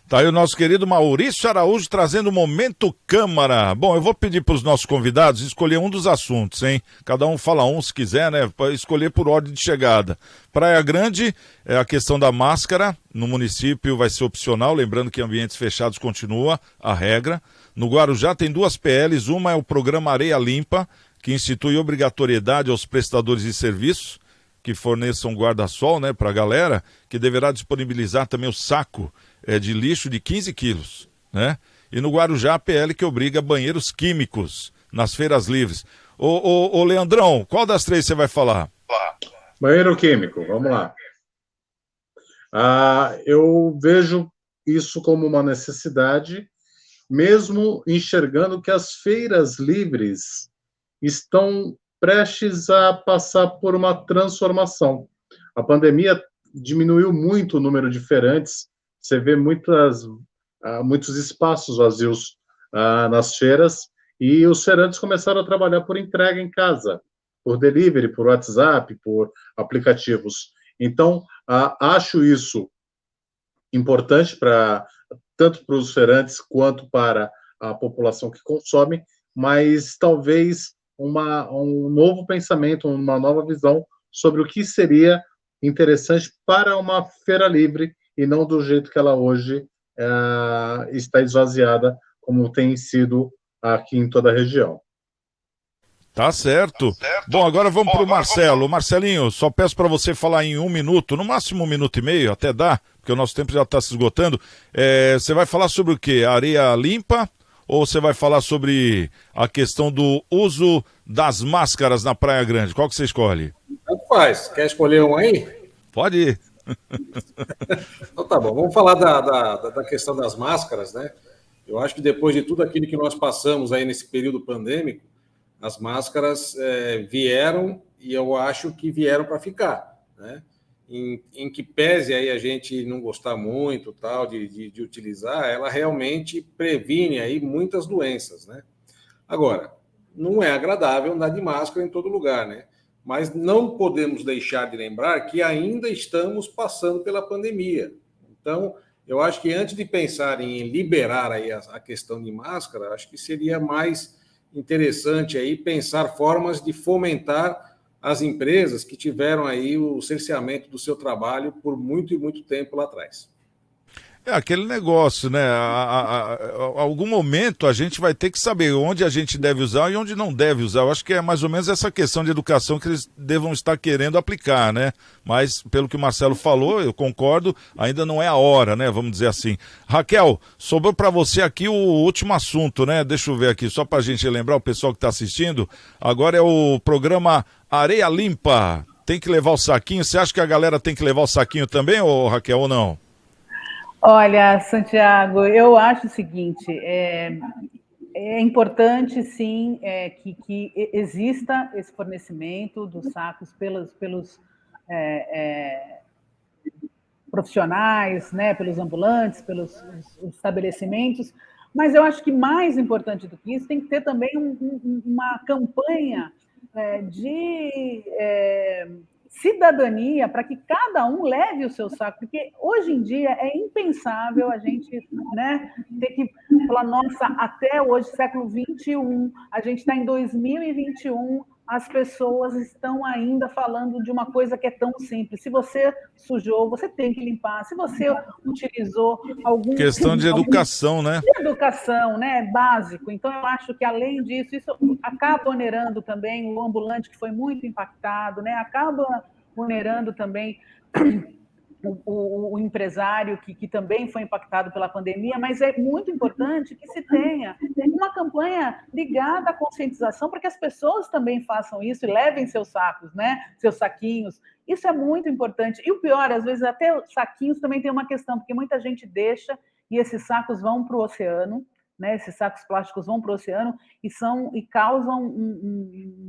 Tá aí o nosso querido Maurício Araújo trazendo o Momento Câmara. Bom, eu vou pedir para os nossos convidados escolher um dos assuntos, hein? Cada um fala um se quiser, né? Para escolher por ordem de chegada. Praia Grande, a questão da máscara no município vai ser opcional, lembrando que em ambientes fechados continua a regra. No Guarujá tem duas PLs, uma é o programa Areia Limpa, que institui obrigatoriedade aos prestadores de serviços que forneçam guarda-sol, né, para a galera, que deverá disponibilizar também o saco de lixo de 15 quilos, né? E no Guarujá, a PL que obriga banheiros químicos nas feiras livres. Ô Leandrão, qual das três você vai falar? Banheiro químico, vamos lá. Eu vejo isso como uma necessidade, mesmo enxergando que as feiras livres estão prestes a passar por uma transformação. A pandemia diminuiu muito o número de feirantes, você vê muitos espaços vazios nas feiras, e os feirantes começaram a trabalhar por entrega em casa, por delivery, por WhatsApp, por aplicativos. Então, acho isso importante tanto para os feirantes quanto para a população que consome, mas talvez um novo pensamento, uma nova visão sobre o que seria interessante para uma feira livre e não do jeito que ela hoje está esvaziada, como tem sido aqui em toda a região. Tá certo. Bom, agora vamos para o Marcelo. Marcelinho, só peço para você falar em 1 minuto, no máximo 1 minuto e meio, até dá, porque o nosso tempo já está se esgotando. Você vai falar sobre o quê? Areia limpa? Ou você vai falar sobre a questão do uso das máscaras na Praia Grande? Qual que você escolhe? Tanto faz. Quer escolher um aí? Pode ir. Então tá bom. Vamos falar da questão das máscaras, né? Eu acho que depois de tudo aquilo que nós passamos aí nesse período pandêmico, as máscaras vieram e eu acho que vieram para ficar, né? Em que pese aí a gente não gostar muito tal de utilizar, ela realmente previne aí muitas doenças, né? Agora, não é agradável andar de máscara em todo lugar, né? Mas não podemos deixar de lembrar que ainda estamos passando pela pandemia. Então, eu acho que antes de pensar em liberar aí a questão de máscara, acho que seria mais interessante aí pensar formas de fomentar as empresas que tiveram aí o cerceamento do seu trabalho por muito e muito tempo lá atrás. É aquele negócio, né? Algum momento a gente vai ter que saber onde a gente deve usar e onde não deve usar. Eu acho que é mais ou menos essa questão de educação que eles devam estar querendo aplicar, né? Mas, pelo que o Marcelo falou, eu concordo, ainda não é a hora, né? Vamos dizer assim. Raquel, sobrou para você aqui o último assunto, né? Deixa eu ver aqui, só para a gente lembrar o pessoal que está assistindo. Agora é o programa Areia Limpa. Tem que levar o saquinho. Você acha que a galera tem que levar o saquinho também, ou Raquel, ou não? Olha, Santiago, eu acho o seguinte, é importante, sim, que exista esse fornecimento dos sacos pelos profissionais, né, pelos ambulantes, pelos estabelecimentos, mas eu acho que mais importante do que isso, tem que ter também uma campanha de cidadania para que cada um leve o seu saco, porque hoje em dia é impensável a gente, né, ter que falar, nossa, até hoje, século XXI, a gente está em 2021, as pessoas estão ainda falando de uma coisa que é tão simples. Se você sujou, você tem que limpar. Se você utilizou algum... Questão de educação, né? De educação, né? Básico. Então, eu acho que, além disso, isso acaba onerando também o ambulante, que foi muito impactado, né? Acaba onerando também o empresário que também foi impactado pela pandemia, mas é muito importante que se tenha uma campanha ligada à conscientização para que as pessoas também façam isso e levem seus sacos, né? Seus saquinhos. Isso é muito importante. E o pior, às vezes, até saquinhos também tem uma questão, porque muita gente deixa e esses sacos vão para o oceano, né? Esses sacos plásticos vão para o oceano e causam um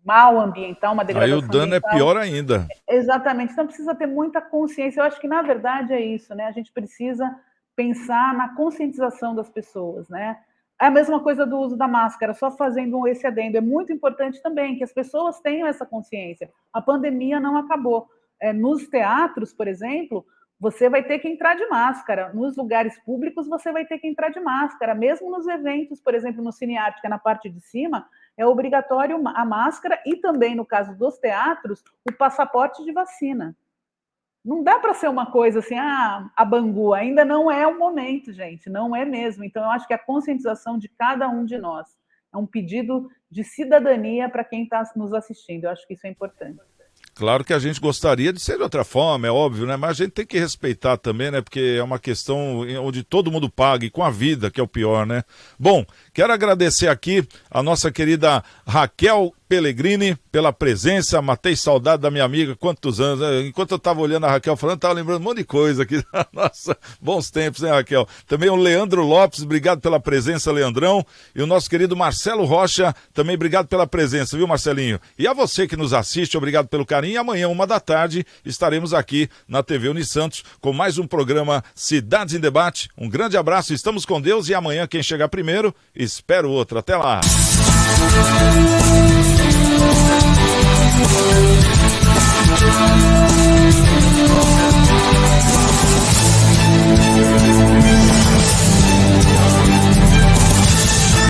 mal ambiental, uma degradação ambiental. Aí o dano ambiental. É pior ainda. Exatamente. Então precisa ter muita consciência. Eu acho que, na verdade, é isso, né? A gente precisa pensar na conscientização das pessoas, né? É a mesma coisa do uso da máscara, só fazendo esse adendo. É muito importante também que as pessoas tenham essa consciência. A pandemia não acabou. Nos teatros, por exemplo, você vai ter que entrar de máscara. Nos lugares públicos, você vai ter que entrar de máscara. Mesmo nos eventos, por exemplo, no Cinearte, que é na parte de cima, é obrigatório a máscara e também, no caso dos teatros, o passaporte de vacina. Não dá para ser uma coisa assim, a Bangu, ainda não é o momento, gente, não é mesmo. Então, eu acho que a conscientização de cada um de nós é um pedido de cidadania para quem está nos assistindo. Eu acho que isso é importante. Claro que a gente gostaria de ser de outra forma, é óbvio, né? Mas a gente tem que respeitar também, né? Porque é uma questão onde todo mundo paga, e com a vida, que é o pior, né? Bom, quero agradecer aqui a nossa querida Raquel Pellegrini, pela presença. Matei saudade da minha amiga, quantos anos, né? Enquanto eu estava olhando a Raquel falando, estava lembrando um monte de coisa aqui. Nossa, bons tempos, né, Raquel? Também o Leandro Lopes, obrigado pela presença, Leandrão. E o nosso querido Marcelo Rocha, também obrigado pela presença, viu, Marcelinho? E a você que nos assiste, obrigado pelo carinho. E amanhã, 13h, estaremos aqui na TV Unisantos com mais um programa Cidades em Debate. Um grande abraço, estamos com Deus e amanhã quem chegar primeiro, espera o outro. Até lá!